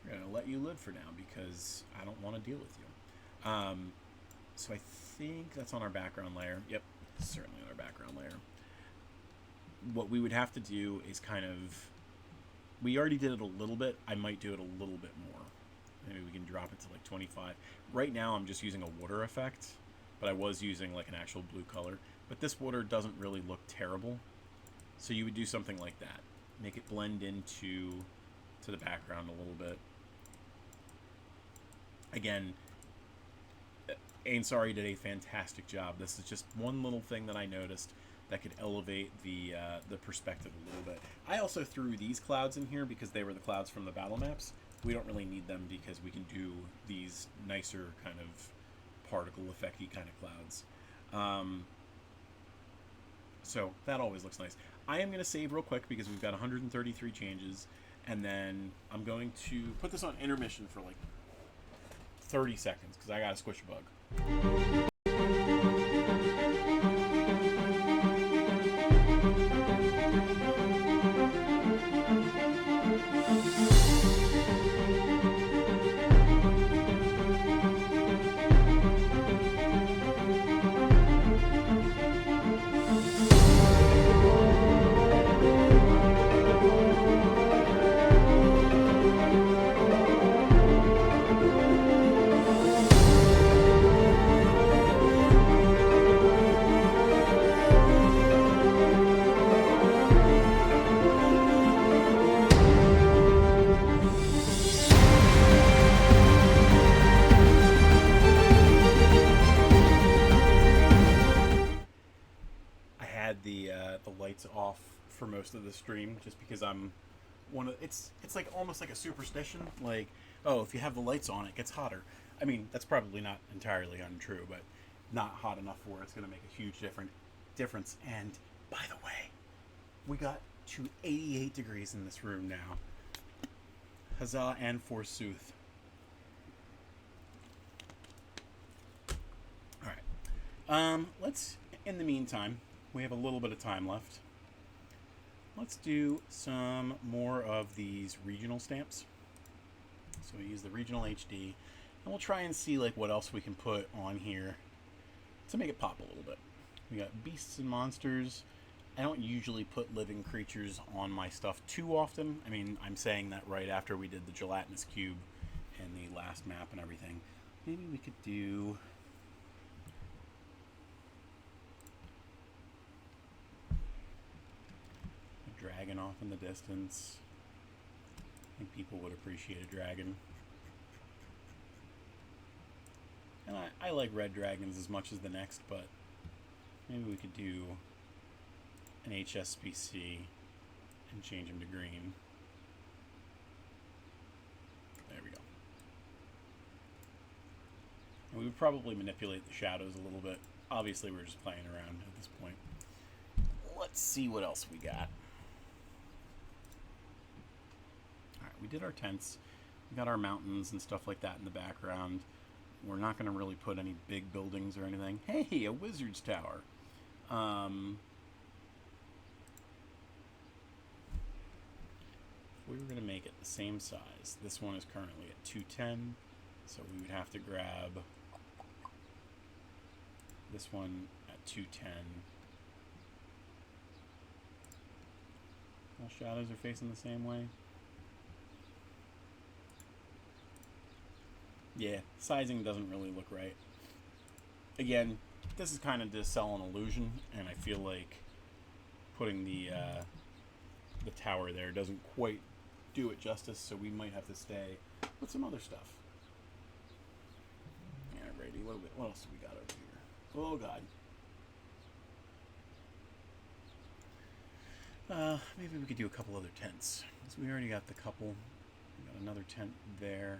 We're going to let you live for now because I don't want to deal with you. So I think that's on our background layer. Yep, certainly on our background layer. What we would have to do is kind of, we already did it a little bit. I might do it a little bit more. Maybe we can drop it to like 25. Right now I'm just using a water effect, but I was using like an actual blue color. But this water doesn't really look terrible. So you would do something like that. Make it blend into the background a little bit. Again, Ainsari did a fantastic job. This is just one little thing that I noticed that could elevate the perspective a little bit. I also threw these clouds in here because they were the clouds from the battle maps. We don't really need them because we can do these nicer kind of particle effect-y kind of clouds. So that always looks nice. I am going to save real quick because we've got 133 changes, and then I'm going to put this on intermission for like 30 seconds because I got to squish a bug. The lights off for most of the stream just because I'm it's like almost like a superstition, like, oh, if you have the lights on it gets hotter. I mean, that's probably not entirely untrue, but not hot enough where it's going to make a huge difference. And by the way, we got to 88 degrees in this room now. Huzzah and forsooth. All right, let's, in the meantime, we have a little bit of time left. Let's do some more of these regional stamps. So we use the regional HD, and we'll try and see like what else we can put on here to make it pop a little bit. We got beasts and monsters. I don't usually put living creatures on my stuff too often. I mean, I'm saying that right after we did the gelatinous cube and the last map and everything. Maybe we could do... dragon off in the distance. I think people would appreciate a dragon. And I like red dragons as much as the next, but maybe we could do an HSBC and change them to green. There we go. And we would probably manipulate the shadows a little bit. Obviously, we're just playing around at this point. Let's see what else we got. We did our tents, we got our mountains and stuff like that in the background. We're not going to really put any big buildings or anything. Hey, a wizard's tower. If we were going to make it the same size, this one is currently at 210, so we would have to grab this one at 210. All shadows are facing the same way. Yeah, sizing doesn't really look right. Again, this is kind of to sell an illusion, and I feel like putting the tower there doesn't quite do it justice, so we might have to stay with some other stuff. Alrighty, a little bit. What else do we got over here? Oh god. Maybe we could do a couple other tents. So we already got the couple. We got another tent there.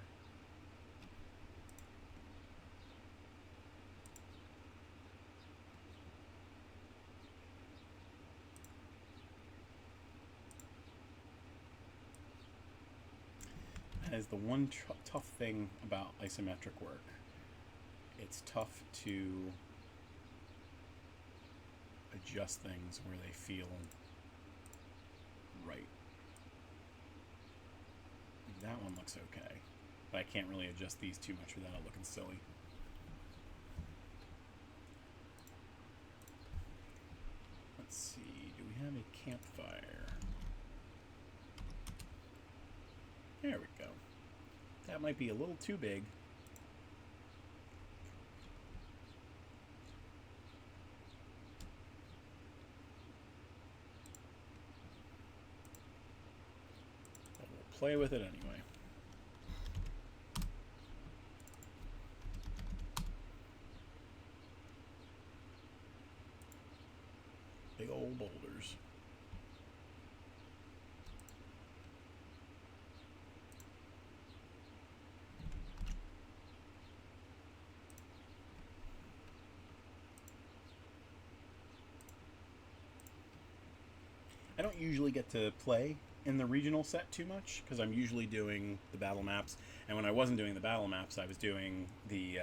That is the one tough thing about isometric work. It's tough to adjust things where they feel right. That one looks okay, but I can't really adjust these too much without it looking silly. Let's see, do we have a campfire? There we go. That might be a little too big. But we'll play with it anyway. Big old boulders. I don't usually get to play in the regional set too much because I'm usually doing the battle maps. And when I wasn't doing the battle maps, I was doing the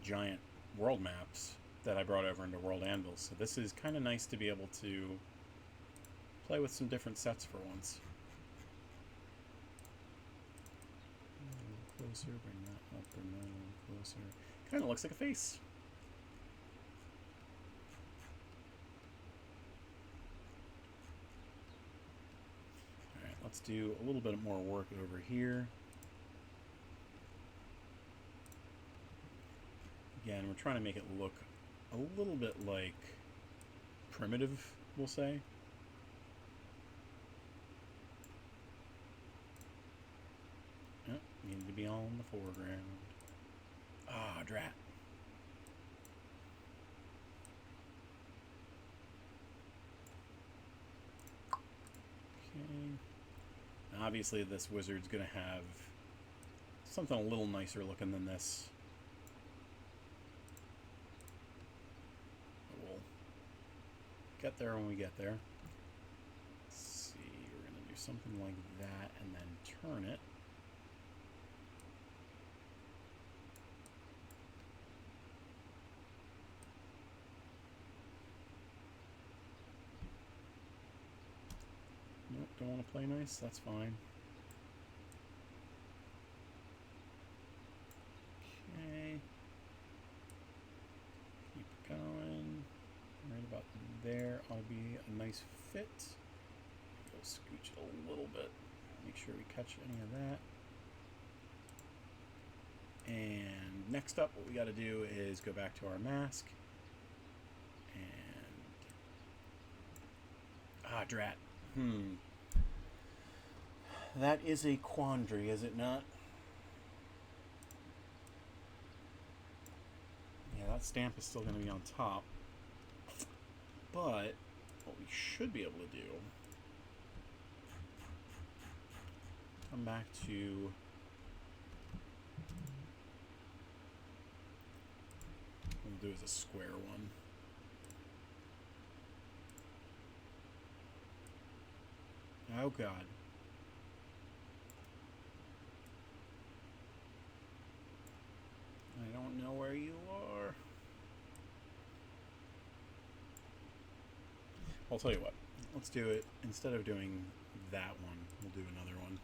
giant world maps that I brought over into World Anvils. So this is kind of nice to be able to play with some different sets for once. A little closer, bring that up, bring that a little closer. Kind of looks like a face. Alright, let's do a little bit more work over here. Again, we're trying to make it look a little bit like primitive, we'll say. Oh, needed to be all in the foreground. Ah, drat. Okay. Now, obviously, this wizard's going to have something a little nicer looking than this. Get there when we get there. Let's see, we're going to do something like that and then turn it. Nope, don't want to play nice, that's fine. Okay. Keep going. Right about there ought to be a nice fit. Go scooch it a little bit. Make sure we catch any of that. And next up, what we got to do is go back to our mask. And drat. That is a quandary, is it not? Yeah, that stamp is still going to be on top. But what we should be able to do, come back to what we'll do is a square one. Oh God. I don't know where you are. I'll tell you what, let's do it, instead of doing that one, we'll do another one.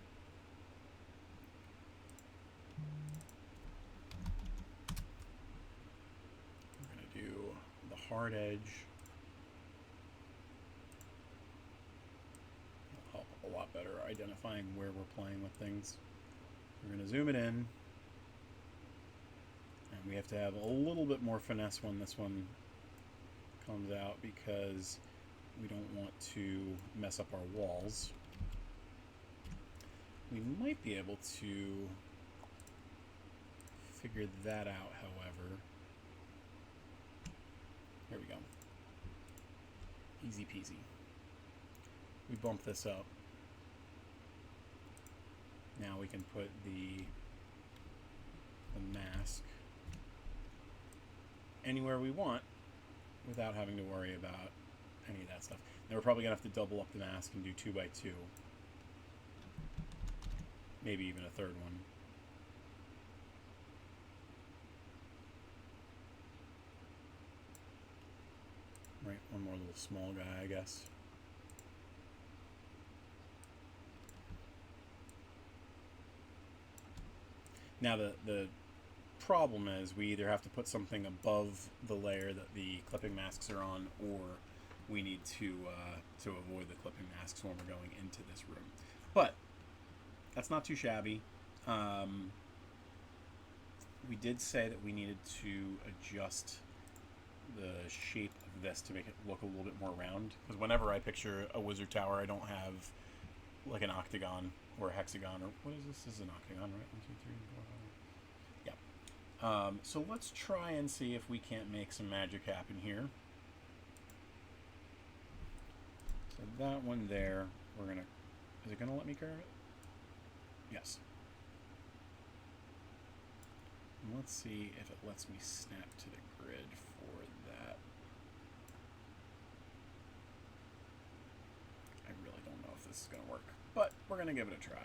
We're going to do the hard edge. It'll help a lot better identifying where we're playing with things. We're going to zoom it in, and we have to have a little bit more finesse when this one comes out because we don't want to mess up our walls. We might be able to figure that out, however. Here we go. Easy peasy. We bump this up. Now we can put the mask anywhere we want without having to worry about any of that stuff. Now we're probably going to have to double up the mask and do 2x2. Maybe even a third one. Right, one more little small guy, I guess. Now the problem is we either have to put something above the layer that the clipping masks are on, or we need to avoid the clipping masks when we're going into this room. But that's not too shabby. We did say that we needed to adjust the shape of this to make it look a little bit more round, because whenever I picture a wizard tower, I don't have like an octagon or a hexagon, or what is this? This is an octagon, right? 1, 2, 3, 4, 5. Yeah. So let's try and see if we can't make some magic happen here. So that one there, we're gonna, is it gonna let me curve it? Yes. And let's see if it lets me snap to the grid for that. this is going to work, but we're going to give it a try.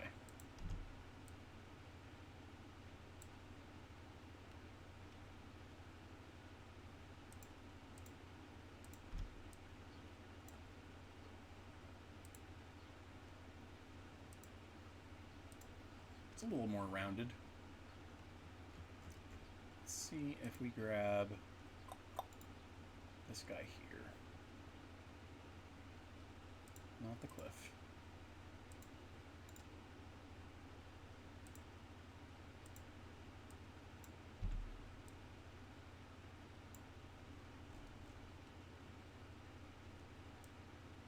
It's a little more rounded. Let's see if we grab this guy here. Not the cliff.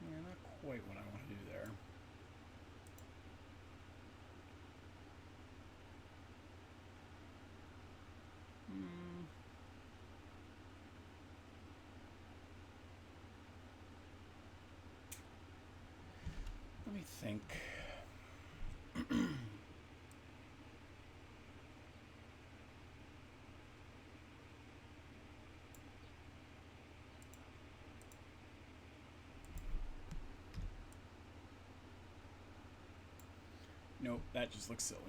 Yeah, not quite what I want to do there. Let me think. Nope, that just looks silly.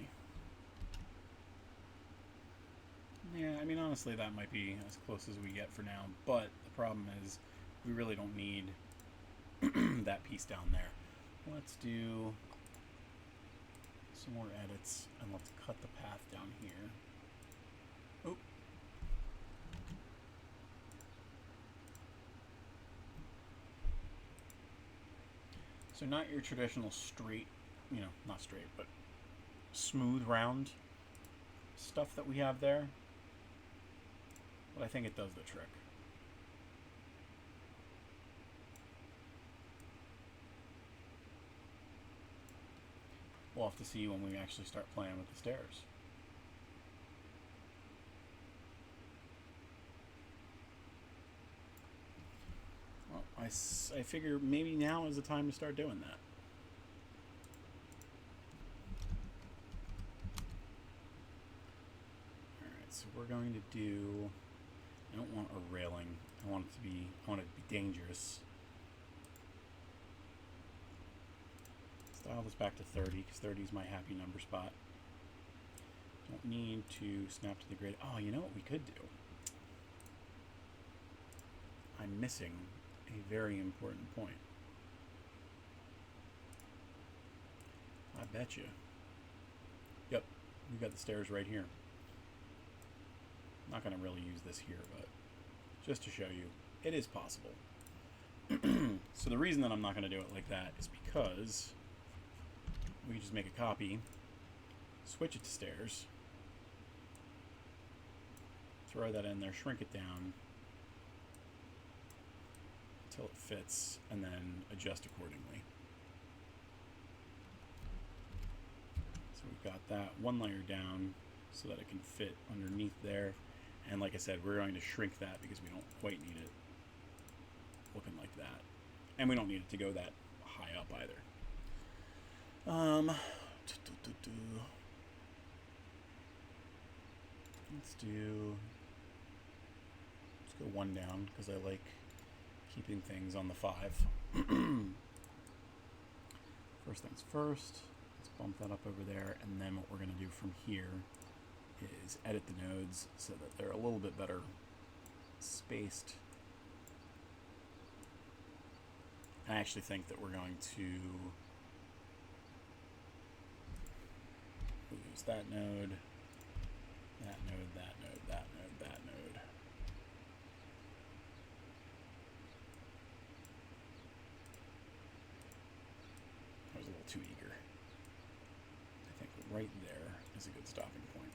Yeah, I mean, honestly, that might be as close as we get for now, but the problem is we really don't need that piece down there. Let's do some more edits, and let's cut the path down here. Oh. So not your traditional straight, you know, not straight, but smooth, round stuff that we have there. But I think it does the trick. We'll have to see when we actually start playing with the stairs. Well, I figure maybe now is the time to start doing that. Alright, so we're going to do... I don't want a railing. I want it to be dangerous. Dial this back to 30, because 30 is my happy number spot. Don't need to snap to the grid. Oh, you know what we could do? I'm missing a very important point. I bet you. Yep, we've got the stairs right here. Not going to really use this here, but just to show you, it is possible. So the reason that I'm not going to do it like that is because we can just make a copy, switch it to stairs, throw that in there, shrink it down until it fits, and then adjust accordingly. So we've got that one layer down so that it can fit underneath there. And like I said, we're going to shrink that because we don't quite need it looking like that. And we don't need it to go that high up either. Let's go one down because I like keeping things on the 5. First things first, let's bump that up over there, and then what we're going to do from here is edit the nodes so that they're a little bit better spaced. I actually think that we're going to lose that node, that node, that node, that node, that node. I was a little too eager. I think right there is a good stopping point.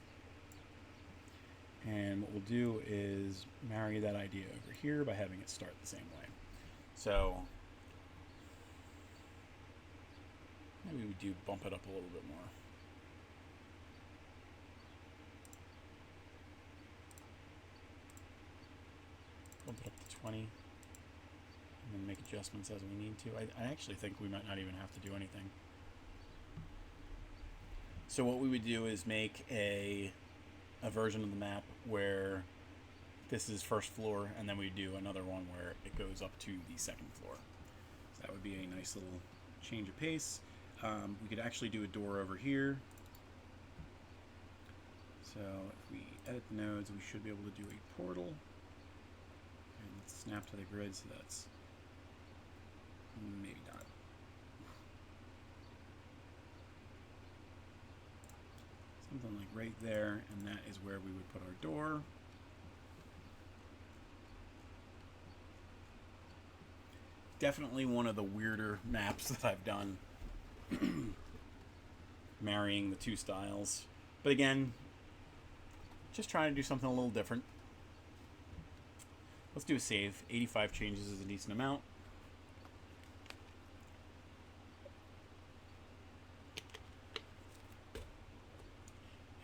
And what we'll do is marry that idea over here by having it start the same way. So maybe we do bump it up a little bit more. Bump it up to 20. And then make adjustments as we need to. I actually think we might not even have to do anything. So what we would do is make a version of the map where this is first floor, and then we do another one where it goes up to the second floor. So that would be a nice little change of pace. We could actually do a door over here. So if we edit the nodes, we should be able to do a portal. And let's snap to the grid, so that's maybe not. Something like right there, and that is where we would put our door. Definitely one of the weirder maps that I've done. Marrying the two styles. But again, just trying to do something a little different. Let's do a save. 85 changes is a decent amount.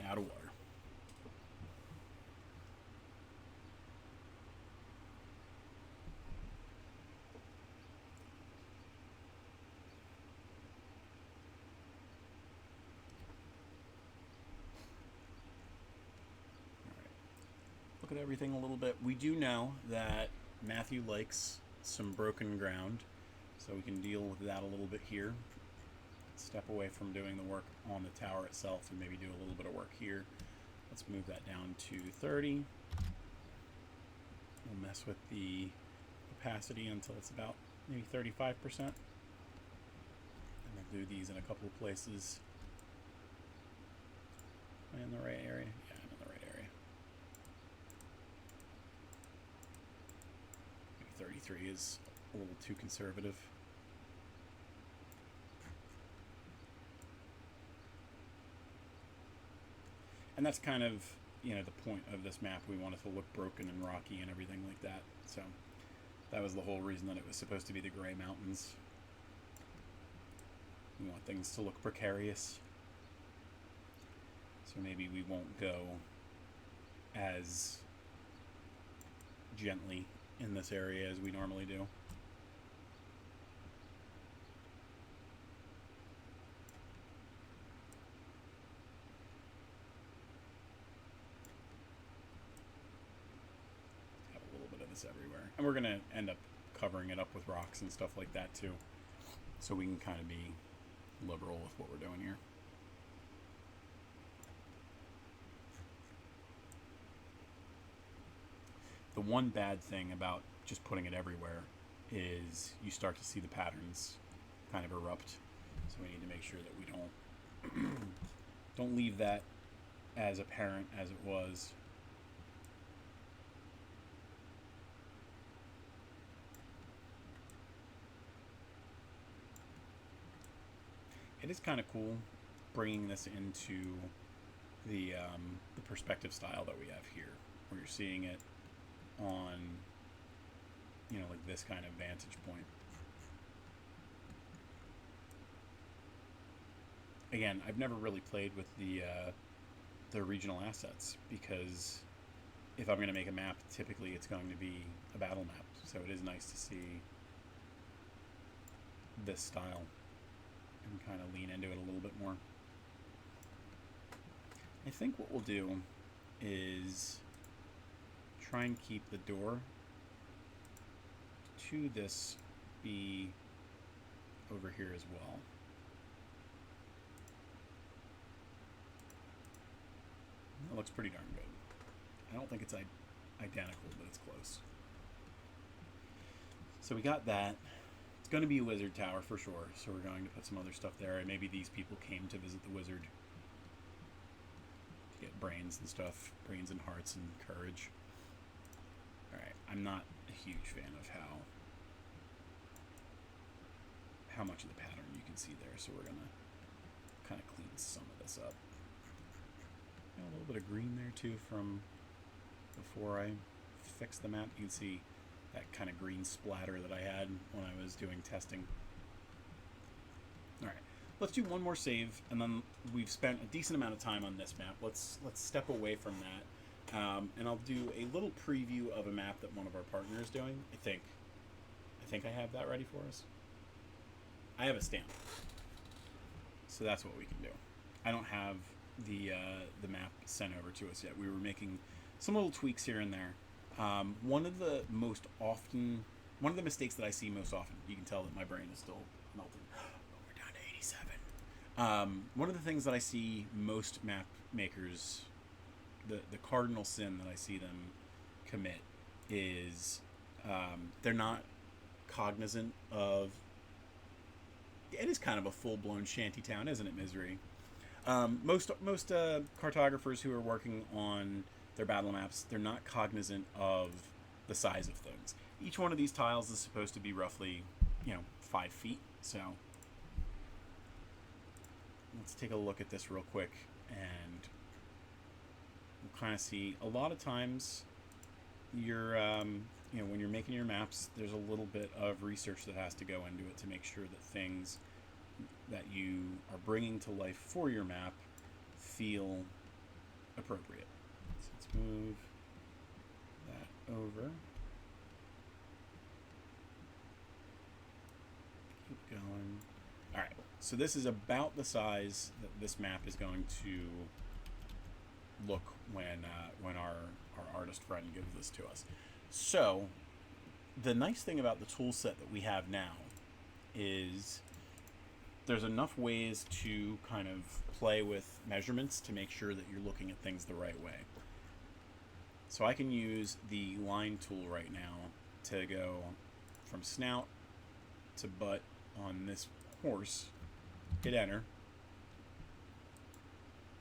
Out of water. Look at everything a little bit. We do know that Matthew likes some broken ground, so we can deal with that a little bit here. Step away from doing the work on the tower itself and maybe do a little bit of work here. Let's move that down to 30. We'll mess with the opacity until it's about maybe 35%. And we'll do these in a couple of places. Am I in the right area? Yeah, I'm in the right area. Maybe 33 is a little too conservative. And that's kind of, you know, the point of this map. We want it to look broken and rocky and everything like that. So that was the whole reason that it was supposed to be the gray mountains. We want things to look precarious. So maybe we won't go as gently in this area as we normally do. Everywhere, and we're gonna end up covering it up with rocks and stuff like that too, so we can kind of be liberal with what we're doing here. The one bad thing about just putting it everywhere is you start to see the patterns kind of erupt, so we need to make sure that we don't leave that as apparent as it was. It is kind of cool bringing this into the perspective style that we have here, where you're seeing it on, you know, like this kind of vantage point. Again, I've never really played with the regional assets, because if I'm going to make a map, typically it's going to be a battle map. So it is nice to see this style and kind of lean into it a little bit more. I think what we'll do is try and keep the door to this be over here as well. That looks pretty darn good. I don't think it's identical, but it's close. So we got that. It's going to be a wizard tower for sure, so we're going to put some other stuff there. And maybe these people came to visit the wizard to get brains and stuff, brains and hearts and courage. Alright, I'm not a huge fan of how much of the pattern you can see there, so we're going to kind of clean some of this up. Got a little bit of green there too from before I fixed the map. You can see that kind of green splatter that I had when I was doing testing. Alright, let's do one more save, and then we've spent a decent amount of time on this map. Let's step away from that, and I'll do a little preview of a map that one of our partners is doing. I think I have that ready for us. I have a stamp, so that's what we can do. I don't have the map sent over to us yet. We were making some little tweaks here and there. One of the mistakes that I see most often, you can tell that my brain is still melting. Oh, we're down to 87. One of the things that I see most map makers, the cardinal sin that I see them commit is they're not cognizant of. It is kind of a full-blown shanty town, isn't it, Misery? Most cartographers who are working on their battle maps, they're not cognizant of the size of things. Each one of these tiles is supposed to be roughly, 5 feet. So let's take a look at this real quick, and we'll kind of see. A lot of times, you're when you're making your maps, there's a little bit of research that has to go into it to make sure that things that you are bringing to life for your map feel appropriate. So let's move that over. Keep going. All right, so this is about the size that this map is going to look when our artist friend gives this to us. So the nice thing about the tool set that we have now is there's enough ways to kind of play with measurements to make sure that you're looking at things the right way. So I can use the line tool right now to go from snout to butt on this horse, hit enter,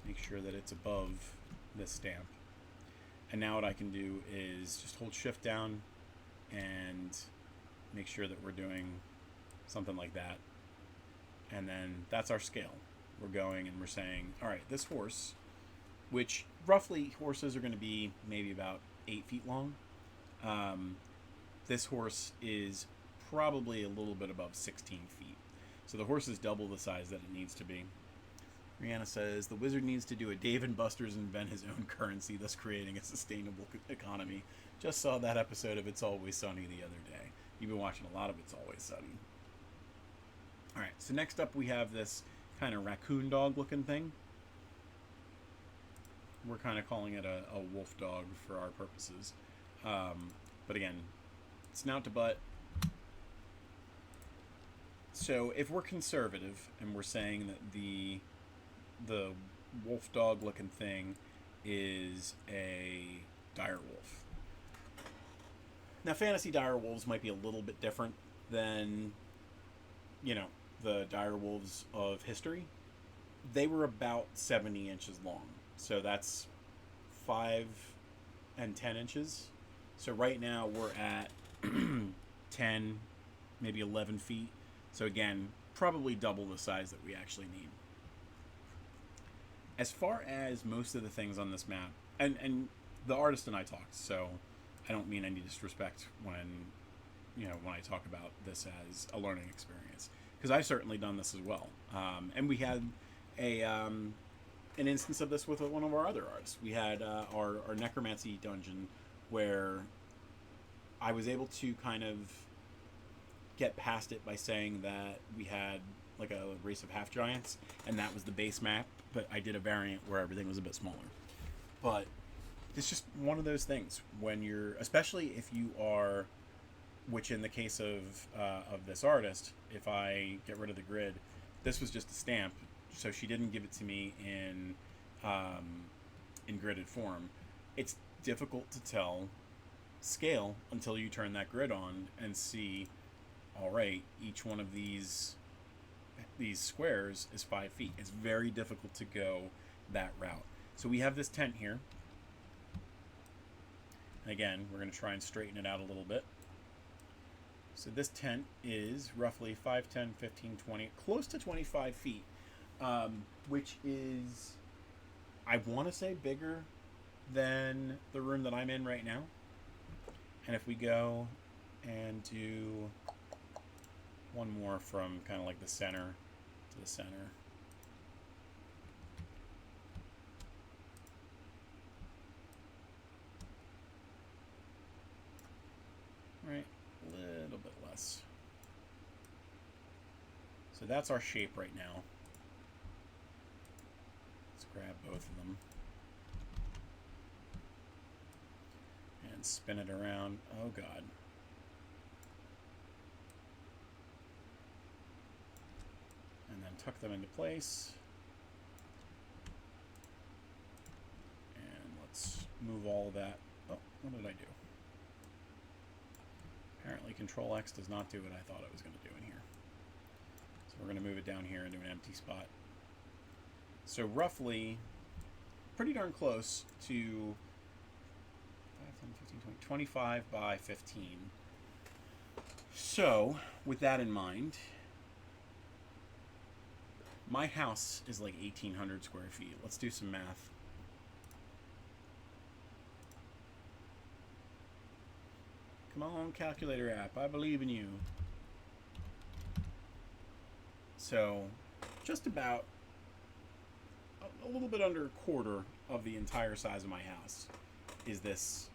make sure that it's above this stamp. And now what I can do is just hold shift down and make sure that we're doing something like that. And then that's our scale. We're going and we're saying, all right, this horse, which roughly horses are going to be maybe about 8 feet long. This horse is probably a little bit above 16 feet. So the horse is double the size that it needs to be. Rihanna says, the wizard needs to do a Dave & Buster's and invent his own currency, thus creating a sustainable economy. Just saw that episode of It's Always Sunny the other day. You've been watching a lot of It's Always Sunny. Alright, so next up we have this kind of raccoon dog looking thing. We're kind of calling it a wolf dog for our purposes. But again, snout to butt. So if we're conservative and we're saying that the wolf dog looking thing is a dire wolf. Now fantasy dire wolves might be a little bit different than, the dire wolves of history. They were about 70 inches long. So that's 5 and 10 inches. So right now we're at 10, maybe 11 feet. So again, probably double the size that we actually need. As far as most of the things on this map, and the artist and I talked, so I don't mean any disrespect when I talk about this as a learning experience, because I've certainly done this as well. And we had an instance of this with one of our other artists. We had our necromancy dungeon where I was able to kind of get past it by saying that we had like a race of half giants, and that was the base map, but I did a variant where everything was a bit smaller. But it's just one of those things when you're, especially if you are, which in the case of this artist, if I get rid of the grid, this was just a stamp, so she didn't give it to me in gridded form. It's difficult to tell scale until you turn that grid on and see, all right, each one of these squares is 5 feet. It's very difficult to go that route. So we have this tent here. And again, we're going to try and straighten it out a little bit. So this tent is roughly 5, 10, 15, 20, close to 25 feet, which is, I want to say, bigger than the room that I'm in right now. And if we go and do one more from kind of like the center to the center. Right, a little bit less. So that's our shape right now. Let's grab both of them and spin it around. Oh God. tuck them into place. And let's move all of that. Oh, what did I do? Apparently Control X does not do what I thought it was going to do in here. So we're going to move it down here into an empty spot. So roughly, pretty darn close to 5, 10, 15, 20, 25 by 15. So, with that in mind, my house is like 1,800 square feet. Let's do some math. Come on, calculator app. I believe in you. So, just about a little bit under a quarter of the entire size of my house is this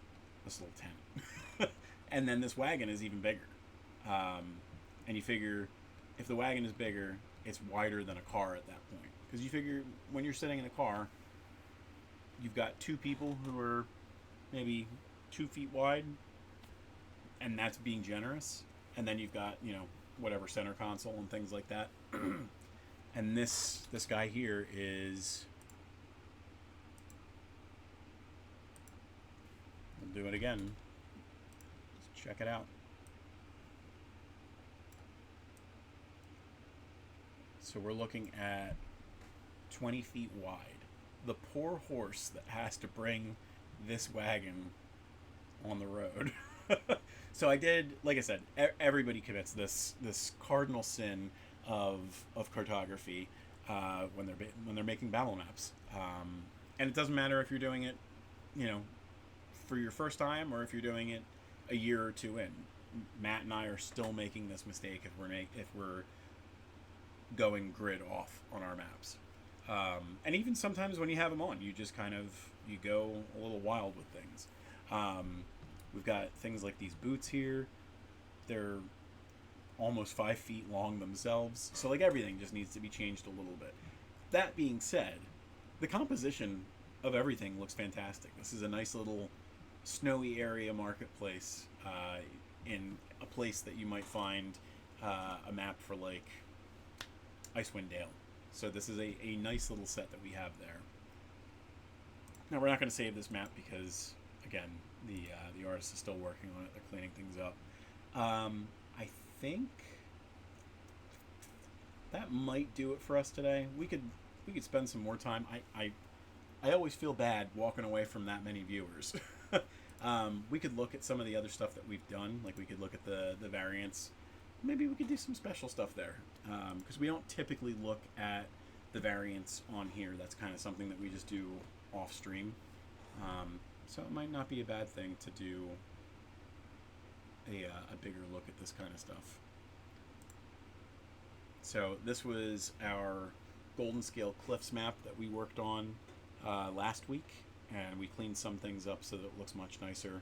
little tent. And then this wagon is even bigger. And you figure if the wagon is bigger, it's wider than a car at that point. Because you figure when you're sitting in a car, you've got two people who are maybe 2 feet wide, and that's being generous. And then you've got, you know, whatever center console and things like that. And this guy here is... We'll do it again. Let's check it out. So we're looking at 20 feet wide. The poor horse that has to bring this wagon on the road. So I did, like I said, everybody commits this cardinal sin of cartography when they're making battle maps, and it doesn't matter if you're doing it, you know, for your first time or if you're doing it a year or two in. Matt and I are still making this mistake if we're going grid off on our maps, and even sometimes when you have them on, you just kind of go a little wild with things. We've got things like these boots here. They're almost 5 feet long themselves. So like everything just needs to be changed a little bit. That being said, the composition of everything looks fantastic. This is a nice little snowy area marketplace in a place that you might find a map for like Icewind Dale. So this is a nice little set that we have there. Now we're not going to save this map because, again, the artist is still working on it. They're cleaning things up. I think that might do it for us today. We could spend some more time. I always feel bad walking away from that many viewers. We could look at some of the other stuff that we've done. Like we could look at the variants. Maybe we could do some special stuff there, because we don't typically look at the variants on here. That's kind of something that we just do off stream. So it might not be a bad thing to do a bigger look at this kind of stuff. So this was our Golden Scale Cliffs map that we worked on last week, and we cleaned some things up so that it looks much nicer.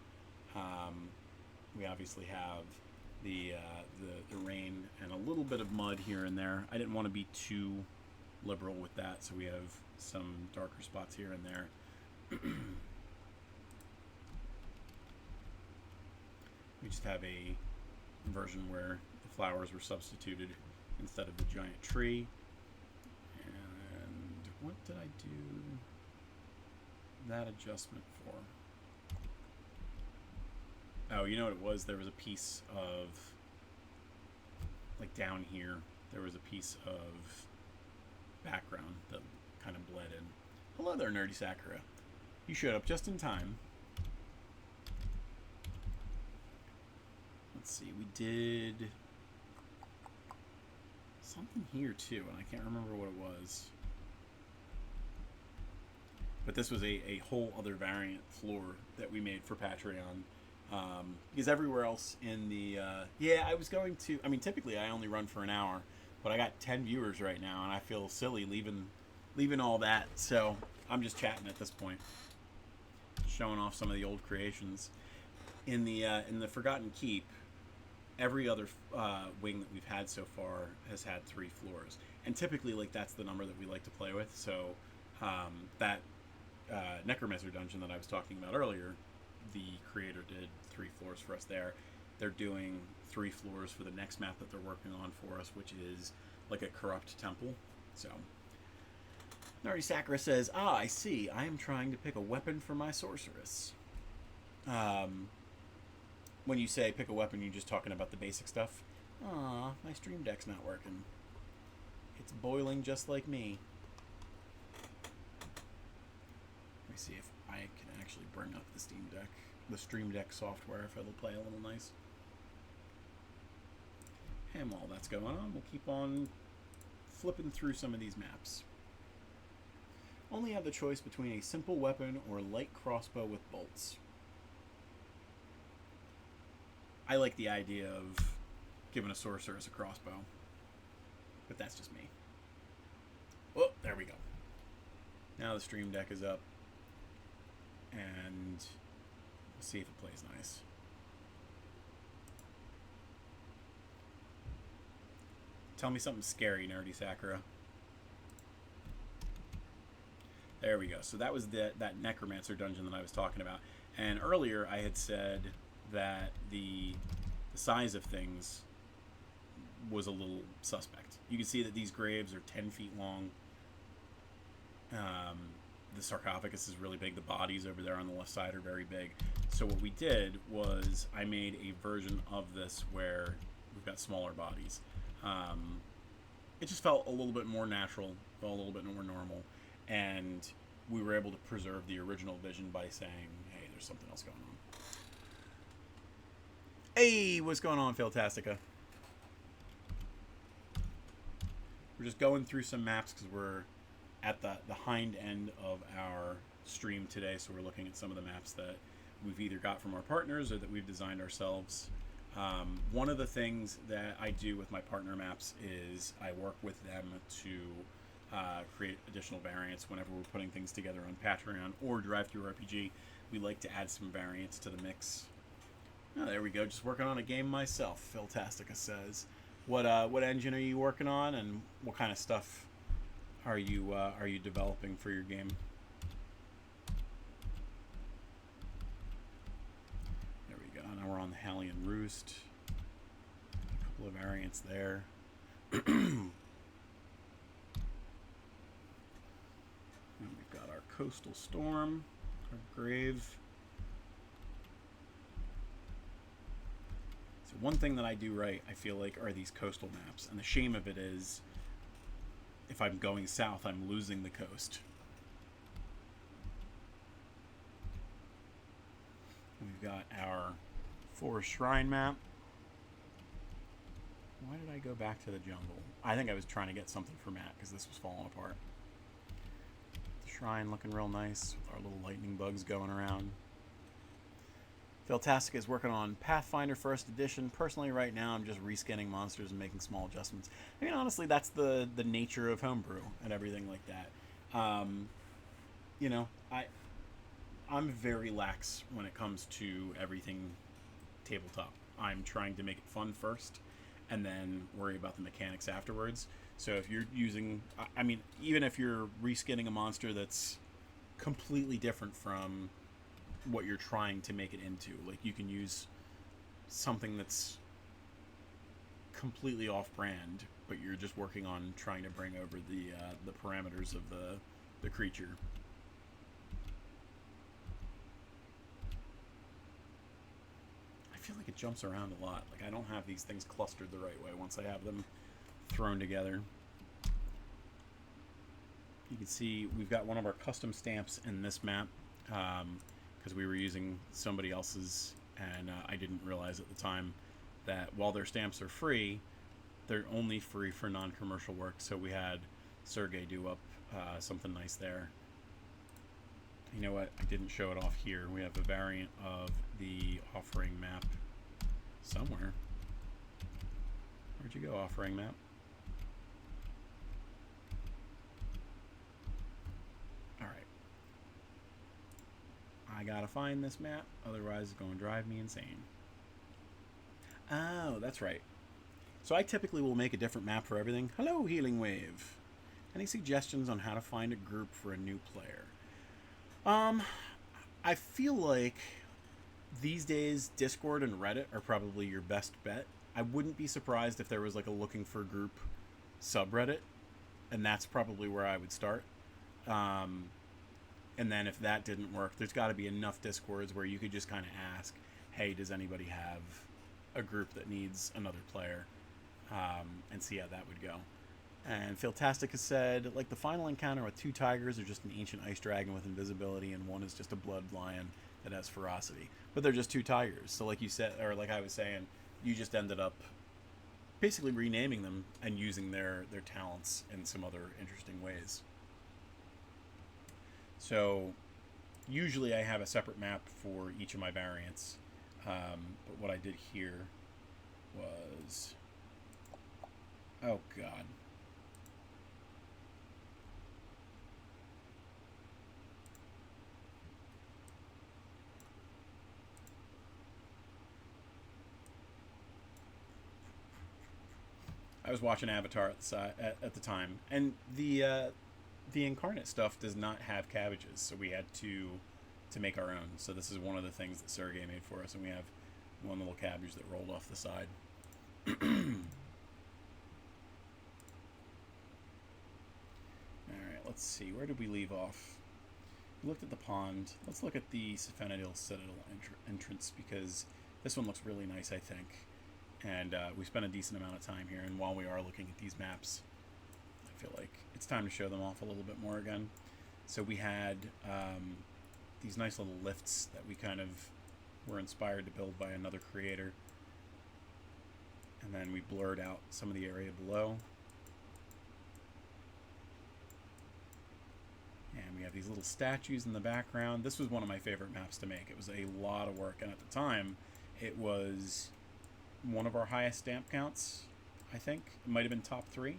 We obviously have the rain and a little bit of mud here and there. I didn't want to be too liberal with that, so we have some darker spots here and there. We just have a version where the flowers were substituted instead of the giant tree. And what did I do that adjustment for? Oh, you know what it was? There was a piece of, like down here, there was a piece of background that kind of bled in. Hello there, Nerdy Sakura. You showed up just in time. Let's see, we did something here too, and I can't remember what it was. But this was a whole other variant floor that we made for Patreon. Because everywhere else in the... yeah, I was going to... I mean, typically I only run for an hour, but I got 10 viewers right now, and I feel silly leaving all that. So I'm just chatting at this point. Showing off some of the old creations. In the Forgotten Keep, every other wing that we've had so far has had 3 floors. And typically, like, that's the number that we like to play with. So that Necromancer dungeon that I was talking about earlier, the creator did 3 floors for us there. They're doing 3 floors for the next map that they're working on for us, which is like a corrupt temple. So, Nardi Sakura says, "Ah, I see. I am trying to pick a weapon for my sorceress." When you say pick a weapon, you're just talking about the basic stuff. Aw, my stream deck's not working. It's boiling just like me. Let me see if I can actually bring up the Stream Deck software, if it'll play a little nice. And while that's going on, we'll keep on flipping through some of these maps. Only have the choice between a simple weapon or a light crossbow with bolts. I like the idea of giving a sorceress a crossbow, but that's just me. Oh, there we go. Now the Stream Deck is up, and we'll see if it plays nice. Tell me something scary, Nerdy Sakura. There we go. So that was that Necromancer dungeon that I was talking about. And earlier I had said that the size of things was a little suspect. You can see that these graves are 10 feet long. The sarcophagus is really big. The bodies over there on the left side are very big. So what we did was I made a version of this where we've got smaller bodies. It just felt a little bit more natural, felt a little bit more normal, and we were able to preserve the original vision by saying, hey, there's something else going on. Hey, what's going on, Fantastica? We're just going through some maps because we're at the hind end of our stream today, so we're looking at some of the maps that we've either got from our partners or that we've designed ourselves. One of the things that I do with my partner maps is I work with them to create additional variants whenever we're putting things together on Patreon or DTRPG. We like to add some variants to the mix. Oh, there we go. Just working on a game myself, Fantastica says. What engine are you working on, and what kind of stuff are you developing for your game? There we go. Now we're on the Hallian Roost. A couple of variants there. And we've got our Coastal Storm, our Grave. So one thing that I do right, I feel like, are these coastal maps. And the shame of it is, if I'm going south, I'm losing the coast. We've got our Forest Shrine map. Why did I go back to the jungle? I think I was trying to get something for Matt because this was falling apart. The shrine looking real nice with our little lightning bugs going around. Fantastic is working on Pathfinder First Edition. Personally, right now, I'm just reskinning monsters and making small adjustments. I mean, honestly, that's the nature of homebrew and everything like that. You know, I'm very lax when it comes to everything tabletop. I'm trying to make it fun first, and then worry about the mechanics afterwards. So if you're using, I mean, even if you're reskinning a monster that's completely different from what you're trying to make it into, like you can use something that's completely off-brand, but you're just working on trying to bring over the parameters of the creature. I feel like it jumps around a lot. Like I don't have these things clustered the right way once I have them thrown together. You can see we've got one of our custom stamps in this map because we were using somebody else's, and I didn't realize at the time that while their stamps are free, they're only free for non-commercial work. So we had Sergey do up something nice there. You know what? I didn't show it off here. We have a variant of the Offering map somewhere. Where'd you go, Offering map? Alright. I gotta find this map, otherwise it's going to drive me insane. Oh, that's right. So I typically will make a different map for everything. Hello, Healing Wave. Any suggestions on how to find a group for a new player? I feel like these days Discord and Reddit are probably your best bet. I wouldn't be surprised if there was like a looking for group subreddit. and that's probably where I would start. And then if that didn't work, there's got to be enough Discords where you could just kind of ask, hey, does anybody have a group that needs another player? And see how that would go. And Philtastic has said, like, the final encounter with 2 tigers are just an ancient ice dragon with invisibility, and one is just a blood lion that has ferocity. But they're just 2 tigers. So like you said, or like I was saying, you just ended up basically renaming them and using their talents in some other interesting ways. So usually I have a separate map for each of my variants. But what I did here was... Oh, God. I was watching Avatar at the time, and the Inkarnate stuff does not have cabbages, so we had to make our own. So this is one of the things that Sergey made for us, and we have one little cabbage that rolled off the side. Alright, let's see. Where did we leave off? We looked at the pond. Let's look at the Siphanidil Citadel entrance, because this one looks really nice, I think. And we spent a decent amount of time here, and while we are looking at these maps, I feel like it's time to show them off a little bit more again. So we had these nice little lifts that we kind of were inspired to build by another creator. And then we blurred out some of the area below. And we have these little statues in the background. This was one of my favorite maps to make. It was a lot of work, and at the time, it was one of our highest stamp counts, I think. It might have been top 3.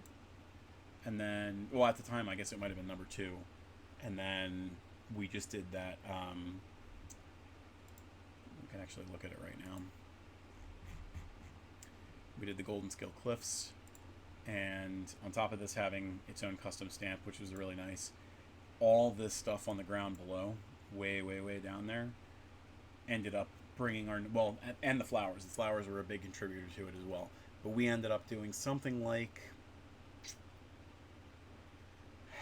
And then, well, at the time, I guess it might have been number 2. And then we just did that. We can actually look at it right now. We did the Golden Skill Cliffs, and on top of this having its own custom stamp, which was really nice, all this stuff on the ground below, way, way, way down there, ended up bringing our, well, and the flowers. The flowers were a big contributor to it as well. But we ended up doing something like,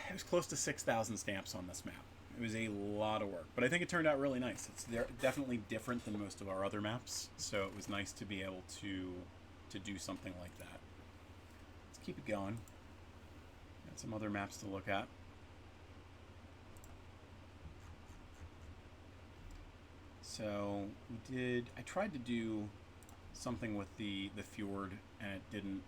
it was close to 6,000 stamps on this map. It was a lot of work, but I think it turned out really nice. It's definitely different than most of our other maps, so it was nice to be able to do something like that. Let's keep it going. Got some other maps to look at. So I tried to do something with the fjord, and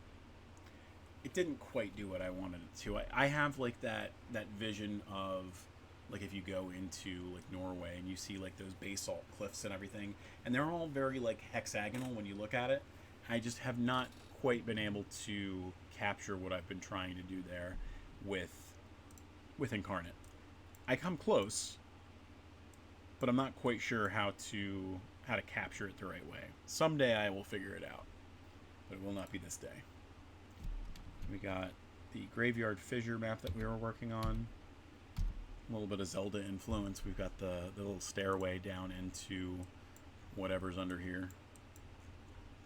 it didn't quite do what I wanted it to. I have like that vision of, like, if you go into like Norway and you see like those basalt cliffs and everything, and they're all very like hexagonal when you look at it. I just have not quite been able to capture what I've been trying to do there with Inkarnate. I come close, but I'm not quite sure how to capture it the right way. Someday I will figure it out, but it will not be this day. We got the Graveyard Fissure map that we were working on. A little bit of Zelda influence. We've got the little stairway down into whatever's under here.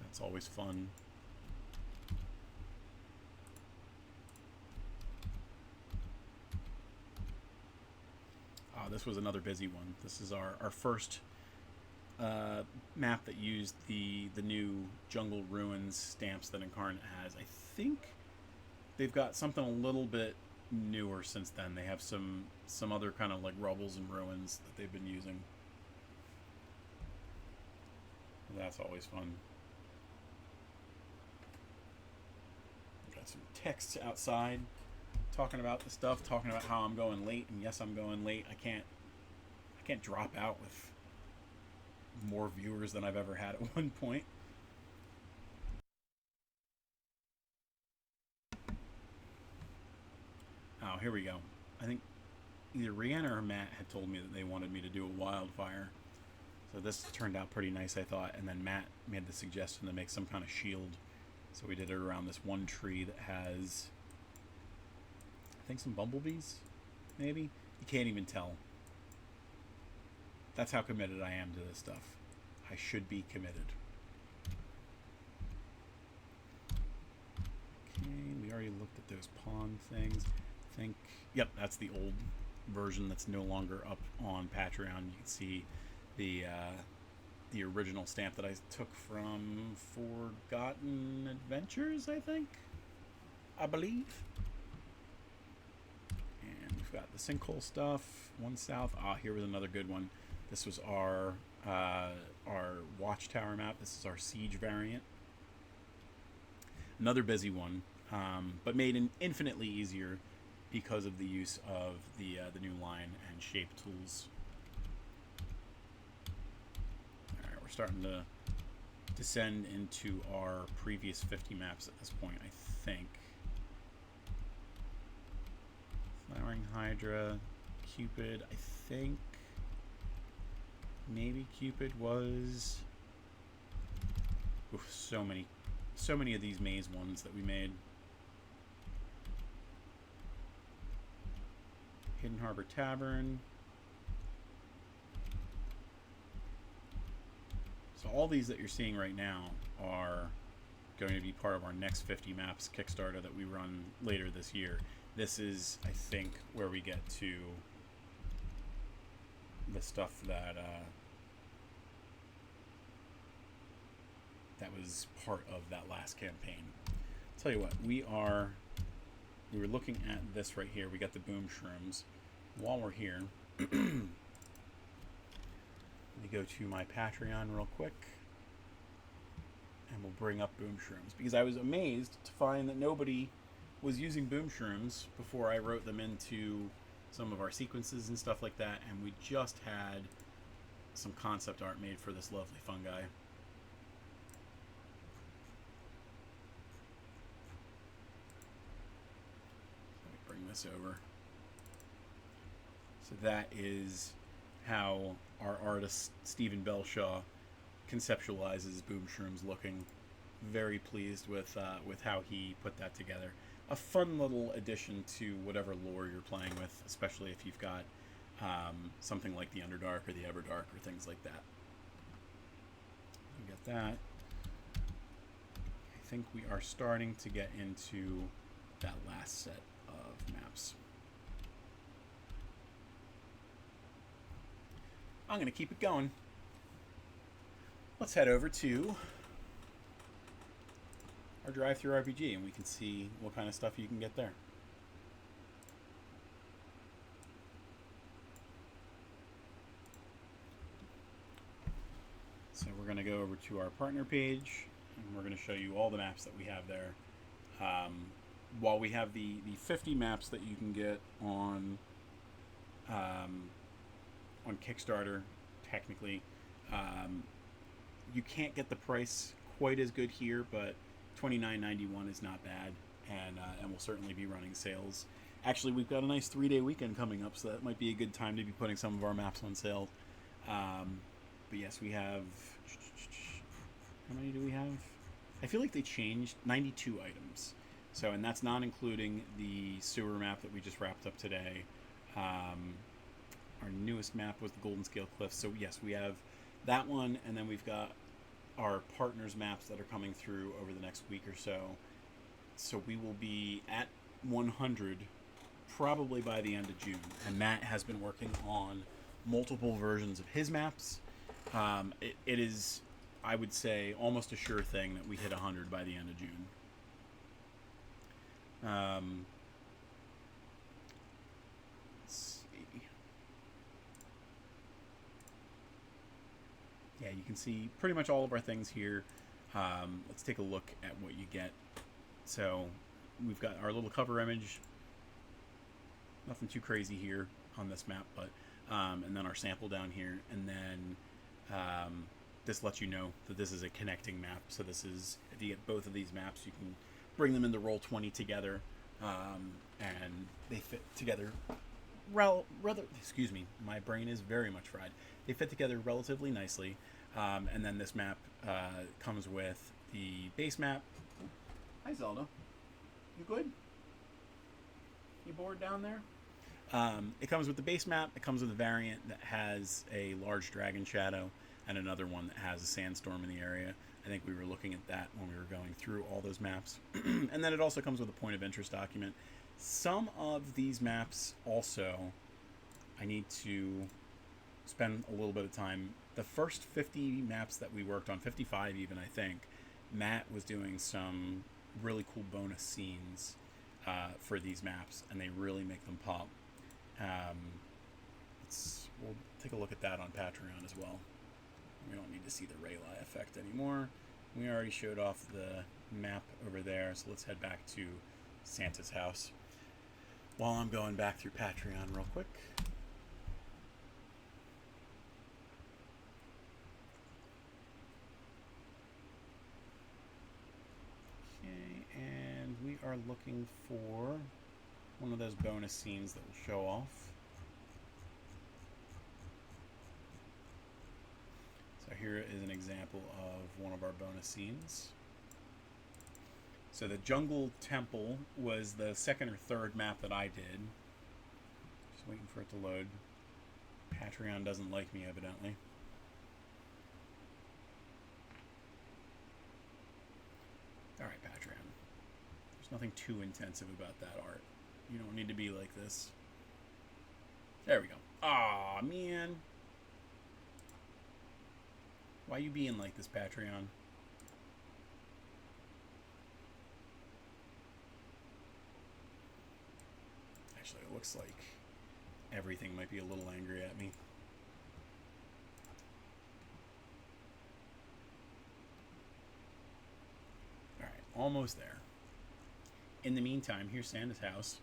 That's always fun. This was another busy one. This is our first map that used the new Jungle Ruins stamps that Inkarnate has. I think they've got something a little bit newer since then. They have some other kind of like rubbles and ruins that they've been using. That's always fun. Got some texts outside talking about the stuff, talking about how I'm going late, and yes, I'm going late. I can't drop out with more viewers than I've ever had at one point. Oh, here we go. I think either Rhianna or Matt had told me that they wanted me to do a wildfire. So this turned out pretty nice, I thought, and then Matt made the suggestion to make some kind of shield. So we did it around this one tree that has, I think, some bumblebees, maybe? You can't even tell. That's how committed I am to this stuff. I should be committed. Okay, we already looked at with those pawn things. I think, yep, that's the old version that's no longer up on Patreon. You can see the original stamp that I took from Forgotten Adventures, I believe. And we've got the sinkhole stuff. One south. Here was another good one. This was our watchtower map. This is our siege variant. Another busy one, but made infinitely easier because of the use of the new line and shape tools. All right, we're starting to descend into our previous 50 maps at this point, I think. Flowering Hydra, Cupid, I think. Maybe Cupid was... Oof, so many of these maze ones that we made. Hidden Harbor Tavern. So all these that you're seeing right now are going to be part of our next 50 maps Kickstarter that we run later this year. This is, I think, where we get to the stuff that that was part of that last campaign. I'll tell you what, we were looking at this right here. We got the boom shrooms. While we're here, let me go to my Patreon real quick, and we'll bring up boom shrooms, because I was amazed to find that nobody was using boom shrooms before I wrote them into some of our sequences and stuff like that, and we just had some concept art made for this lovely fungi. Let me bring this over. So that is how our artist Stephen Belshaw conceptualizes boom shrooms looking. Very pleased with how he put that together. A fun little addition to whatever lore you're playing with, especially if you've got something like the Underdark or the Everdark or things like that. We got that. I think we are starting to get into that last set of maps. I'm going to keep it going. Let's head over to our drive-through RPG, and we can see what kind of stuff you can get there. So we're going to go over to our partner page, and we're going to show you all the maps that we have there. While we have the 50 maps that you can get on Kickstarter, technically, you can't get the price quite as good here, but $29.91 is not bad, and we'll certainly be running sales. Actually, we've got a nice 3-day weekend coming up, so that might be a good time to be putting some of our maps on sale. But yes, we have... How many do we have? I feel like they changed 92 items. So, and that's not including the sewer map that we just wrapped up today. Our newest map was the Golden Scale Cliffs. So yes, we have that one, and then we've got our partners maps that are coming through over the next week or so. So we will be at 100 probably by the end of June. And Matt has been working on multiple versions of his maps. It is, I would say, almost a sure thing that we hit 100 by the end of June. Let's see. Yeah, you can see pretty much all of our things here. Let's take a look at what you get. So we've got our little cover image. Nothing too crazy here on this map, but and then our sample down here, and then this lets you know that this is a connecting map. So this is, if you get both of these maps, you can bring them into Roll20 together, and they fit together rather, excuse me, my brain is very much fried. They fit together relatively nicely, and then this map comes with the base map. Hi Zelda, you good? You bored down there? It comes with the base map. It comes with a variant that has a large dragon shadow and another one that has a sandstorm in the area. I think we were looking at that when we were going through all those maps. And then it also comes with a point of interest document. Some of these maps also, I need to spend a little bit of time. The first 50 maps that we worked on, 55 even, I think, Matt was doing some really cool bonus scenes for these maps, and they really make them pop. We'll take a look at that on Patreon as well. We don't need to see the Rayleigh effect anymore. We already showed off the map over there, so let's head back to Santa's house. While I'm going back through Patreon real quick. Okay, and we are looking for one of those bonus scenes that will show off. So here is an example of one of our bonus scenes. So the Jungle Temple was the second or third map that I did. Just waiting for it to load. Patreon doesn't like me, evidently. Alright, Patreon. There's nothing too intensive about that art. You don't need to be like this. There we go. Aw, man. Why you being like this, Patreon? Actually, it looks like everything might be a little angry at me. Alright, almost there. In the meantime, here's Santa's house.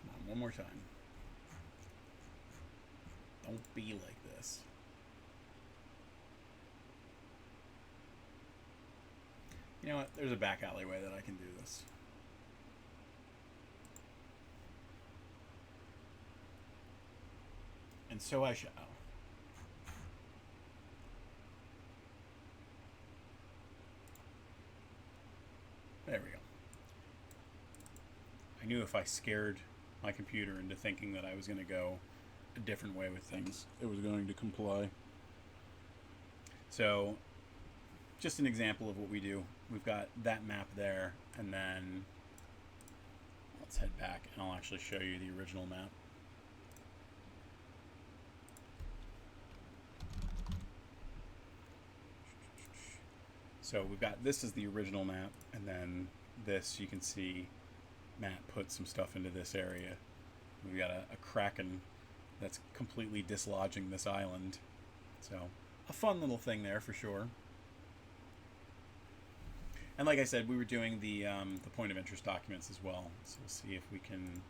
Come on, one more time. Don't be like this. You know what? There's a back alleyway that I can do this. And so I shall. There we go. I knew if I scared my computer into thinking that I was going to go a different way with things, it was going to comply. So, just an example of what we do. We've got that map there, and then let's head back and I'll actually show you the original map. So we've got, this is the original map, and then this, you can see Matt put some stuff into this area. We've got a kraken that's completely dislodging this island. So, a fun little thing there for sure. And like I said, we were doing the point of interest documents as well. So we'll see if we can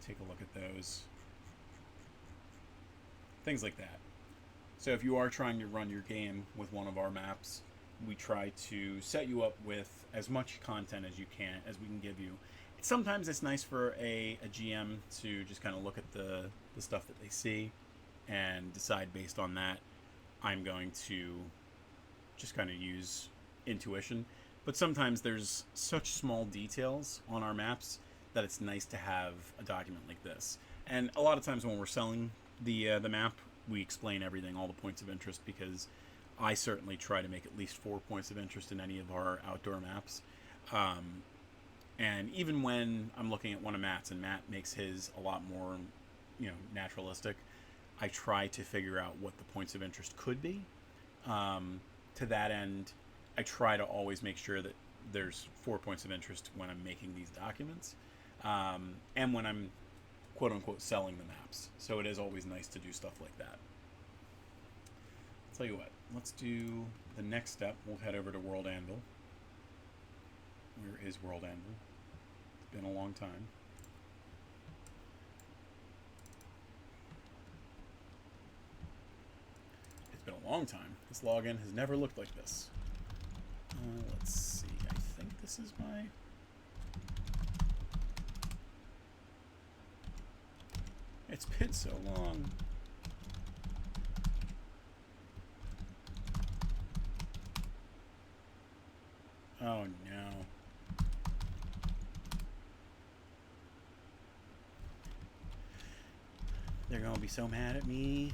take a look at those. Things like that. So if you are trying to run your game with one of our maps, we try to set you up with as much content as we can give you. Sometimes it's nice for a GM to just kind of look at the stuff that they see and decide based on that, I'm going to just kind of use intuition. But sometimes there's such small details on our maps that it's nice to have a document like this. And a lot of times when we're selling the map, we explain everything, all the points of interest, because I certainly try to make at least 4 points of interest in any of our outdoor maps. And even when I'm looking at one of Matt's, and Matt makes his a lot more, naturalistic, I try to figure out what the points of interest could be. To that end, I try to always make sure that there's 4 points of interest when I'm making these documents, and when I'm quote-unquote selling the maps. So it is always nice to do stuff like that. I'll tell you what, let's do the next step. We'll head over to World Anvil. Where is World Anvil? It's been a long time. It's been a long time. This login has never looked like this. Let's see. I think this is my... It's been so long. Oh no. They're going to be so mad at me.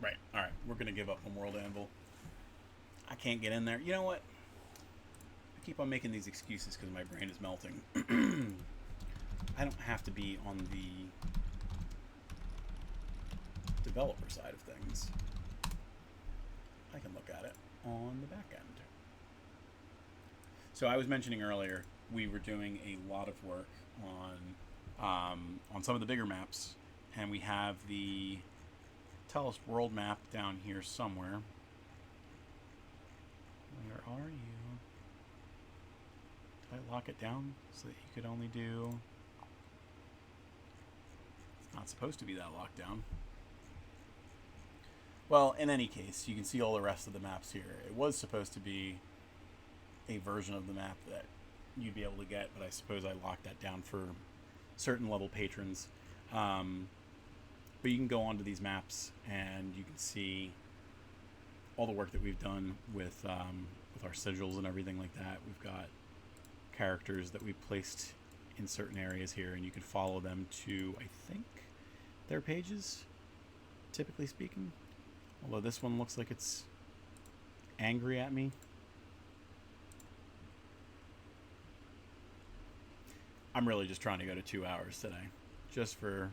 Right. All right. We're going to give up on World Anvil. I can't get in there. You know what? I keep on making these excuses because my brain is melting. I don't have to be on the developer side of things. I can look at it on the back end. So I was mentioning earlier, we were doing a lot of work on some of the bigger maps, and we have the Tellest World map down here somewhere. Where are you? Did I lock it down so that you could only do... It's not supposed to be that locked down. Well, in any case, you can see all the rest of the maps here. It was supposed to be a version of the map that you'd be able to get, but I suppose I locked that down for certain level patrons. But you can go onto these maps and you can see all the work that we've done with our sigils and everything like that. We've got characters that we placed in certain areas here, and you can follow them to, I think, their pages, typically speaking. Although this one looks like it's angry at me. I'm really just trying to go to 2 hours today, just for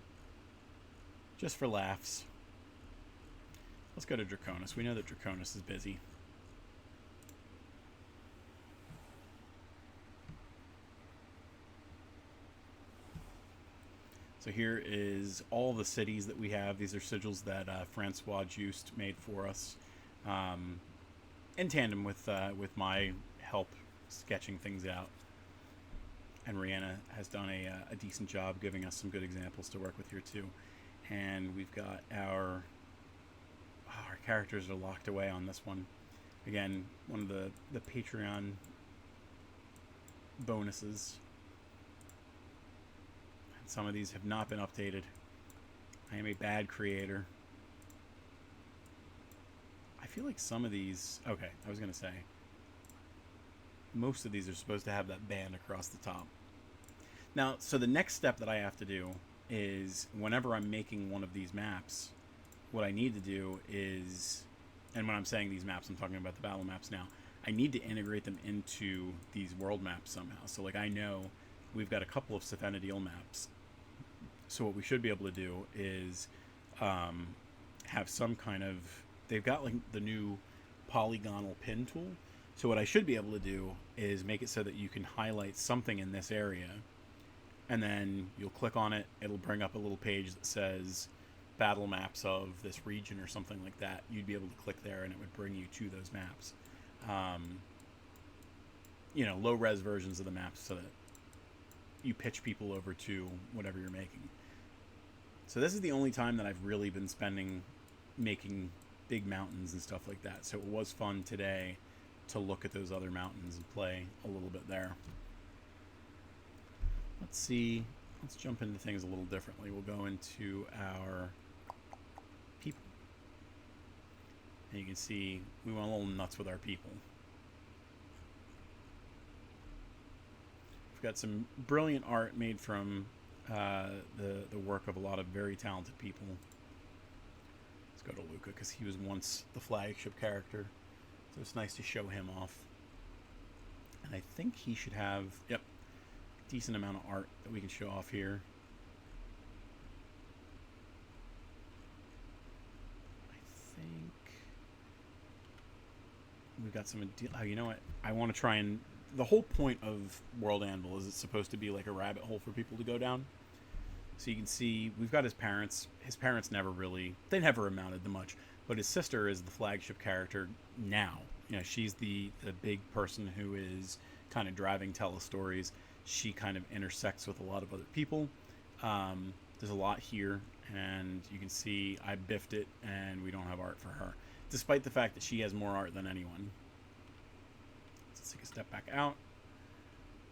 laughs. Let's go to Draconis. We know that Draconis is busy. So here is all the cities that we have. These are sigils that Francois Just made for us, in tandem with my help sketching things out. And Rihanna has done a decent job giving us some good examples to work with here too. And we've got our characters are locked away on this one. Again, one of the Patreon bonuses. Some of these have not been updated. I am a bad creator. I feel like some of these... Okay, I was going to say. Most of these are supposed to have that band across the top. Now, so the next step that I have to do is whenever I'm making one of these maps, what I need to do is... And when I'm saying these maps, I'm talking about the battle maps now. I need to integrate them into these world maps somehow. So, like, I know we've got a couple of Siphenadil maps. So what we should be able to do is have some kind of... They've got like the new polygonal pin tool. So what I should be able to do is make it so that you can highlight something in this area. And then you'll click on it. It'll bring up a little page that says battle maps of this region or something like that. You'd be able to click there and it would bring you to those maps. You know, low-res versions of the maps so that you pitch people over to whatever you're making. So this is the only time that I've really been spending making big mountains and stuff like that. So it was fun today to look at those other mountains and play a little bit there. Let's see. Let's jump into things a little differently. We'll go into our people. And you can see we went a little nuts with our people. We've got some brilliant art made from the work of a lot of very talented people. Let's go to Luca because he was once the flagship character, so it's nice to show him off. And I think he should have, yep, a decent amount of art that we can show off here. I think we've got some. Oh, you know what? I want to try and. The whole point of World Anvil is it's supposed to be like a rabbit hole for people to go down. So you can see we've got his parents. His parents never amounted to much. But his sister is the flagship character now. You know, she's the big person who is kind of driving Tellest stories. She kind of intersects with a lot of other people. There's a lot here, and you can see I biffed it, and we don't have art for her, despite the fact that she has more art than anyone. Let's take a step back out,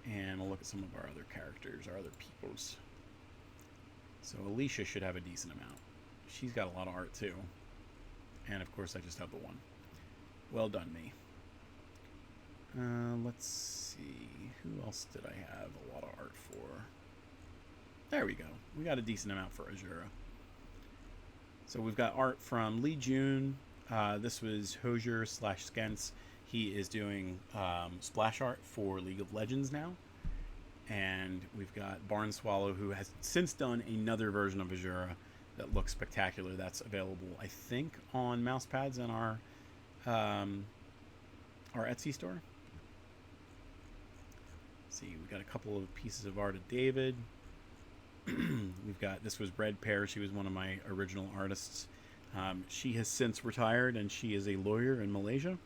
and we'll look at some of our other characters, our other peoples. So Alicia should have a decent amount. She's got a lot of art too. And of course I just have the one. Well done, me. Let's see. Who else did I have a lot of art for? There we go. We got a decent amount for Azura. So we've got art from Lee June. This was Hosier / Skentz. He is doing splash art for League of Legends now. And we've got Barn Swallow, who has since done another version of Azura that looks spectacular. That's available, I think, on mousepads in our Etsy store. Let's see, we've got a couple of pieces of art of David. We've got, this was Red Pear. She was one of my original artists. She has since retired, and she is a lawyer in Malaysia.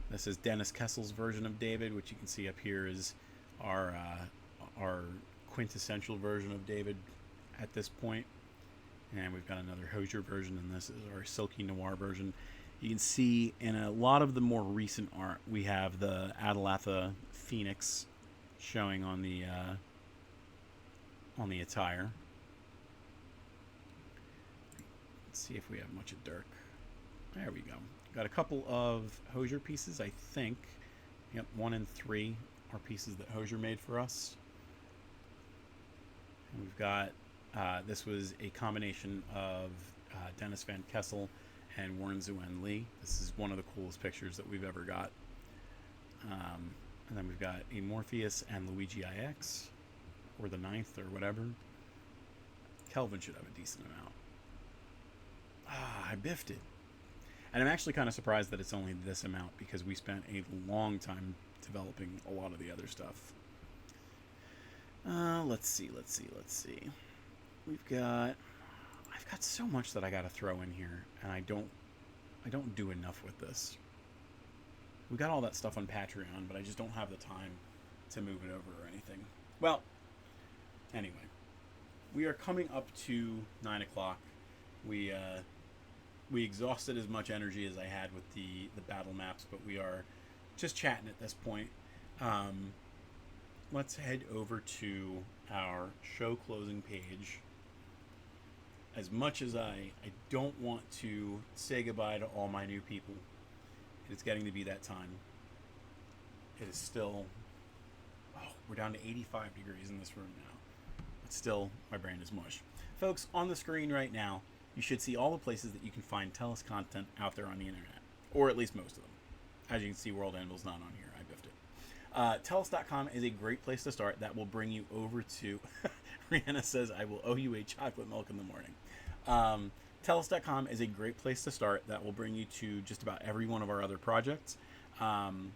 This is Dennis Kessel's version of David, which you can see up here is our quintessential version of David at this point. And we've got another Hosier version, and this is our Silky Noir version. You can see in a lot of the more recent art, we have the Atalatha Phoenix showing on the attire. Let's see if we have much of Dirk. There we go. Got a couple of Hosier pieces, I think. Yep, 1 and 3 are pieces that Hosier made for us. And we've got, this was a combination of Dennis Van Kessel and Warren Zuen Lee. This is one of the coolest pictures that we've ever got. And then we've got a Morpheus and Luigi IX, or the 9th, or whatever. Kelvin should have a decent amount. I biffed it. And I'm actually kind of surprised that it's only this amount, because we spent a long time developing a lot of the other stuff. Let's see. I've got so much that I got to throw in here, and I don't do enough with this. We got all that stuff on Patreon, but I just don't have the time to move it over or anything. Well, anyway, we are coming up to 9 o'clock. We exhausted as much energy as I had with the battle maps, but we are just chatting at this point. Let's head over to our show closing page. As much as I don't want to say goodbye to all my new people, it's getting to be that time. It is still, we're down to 85 degrees in this room now. But still, my brain is mush. Folks, on the screen right now, you should see all the places that you can find Tellest content out there on the internet. Or at least most of them. As you can see, World Anvil's not on here. I biffed it. Tellest.com is a great place to start. That will bring you over to... Rihanna says, I will owe you a chocolate milk in the morning. Tellest.com is a great place to start. That will bring you to just about every one of our other projects. Anytime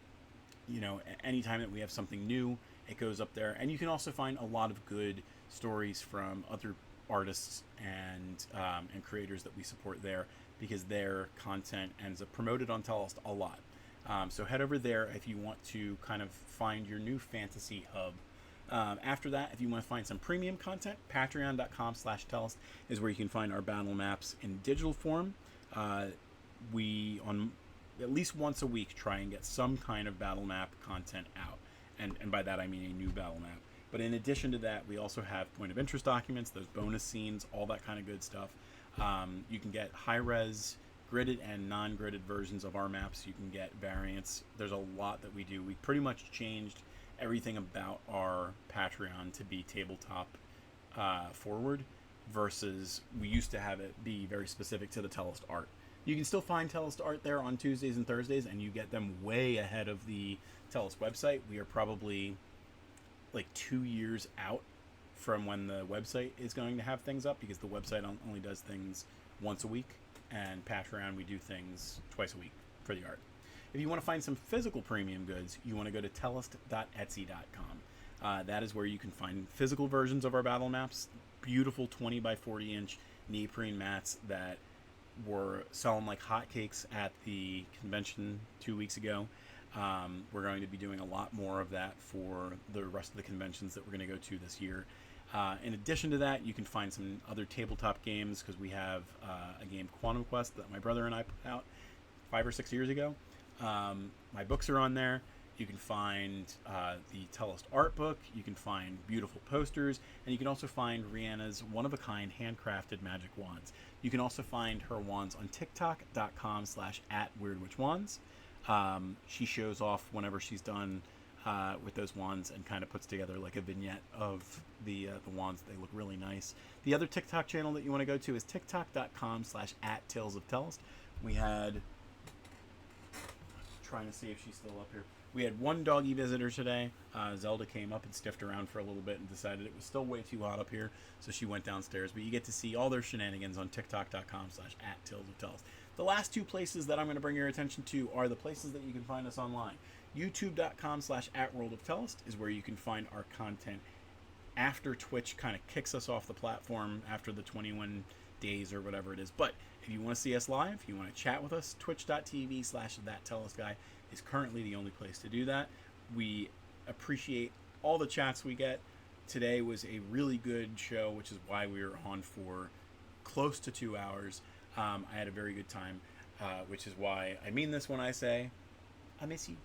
that we have something new, it goes up there. And you can also find a lot of good stories from other artists and creators that we support there, because their content ends up promoted on Tellest a lot. So head over there if you want to kind of find your new fantasy hub. After that, if you want to find some premium content, patreon.com/Tellest is where you can find our battle maps in digital form. We, on at least once a week, try and get some kind of battle map content out. And by that, I mean a new battle map. But in addition to that, we also have point of interest documents, those bonus scenes, all that kind of good stuff. You can get high-res, gridded and non-gridded versions of our maps. You can get variants. There's a lot that we do. We pretty much changed everything about our Patreon to be tabletop forward, versus we used to have it be very specific to the Tellest art. You can still find Tellest art there on Tuesdays and Thursdays, and you get them way ahead of the Tellest website. We are probably like 2 years out from when the website is going to have things up, because the website only does things once a week, and Patreon we do things twice a week for the art. If you want to find some physical premium goods, you want to go to tellest.etsy.com. That is where you can find physical versions of our battle maps, beautiful 20 by 40 inch neoprene mats that were selling like hotcakes at the convention 2 weeks ago. We're going to be doing a lot more of that for the rest of the conventions that we're going to go to this year. In addition to that, you can find some other tabletop games, because we have a game, Quantum Quest, that my brother and I put out 5 or 6 years ago. My books are on there. You can find the Tellest art book. You can find beautiful posters, and you can also find Rihanna's one-of-a-kind handcrafted magic wands. You can also find her wands on TikTok.com/@WeirdWitchWands. She shows off whenever she's done with those wands and kind of puts together like a vignette of the wands. They look really nice. The other TikTok channel that you want to go to is tiktok.com/@talesofTellest. We had, trying to see if she's still up here. We had one doggy visitor today. Zelda came up and stiffed around for a little bit and decided it was still way too hot up here, so she went downstairs. But you get to see all their shenanigans on tiktok.com/@talesofTellest. The last two places that I'm going to bring your attention to are the places that you can find us online. youtube.com/@worldoftellest is where you can find our content after Twitch kind of kicks us off the platform after the 21 days or whatever it is. But if you want to see us live, if you want to chat with us, twitch.tv/thattellestguy is currently the only place to do that. We appreciate all the chats we get. Today was a really good show, which is why we were on for close to 2 hours. I had a very good time, which is why I mean this when I say I miss you.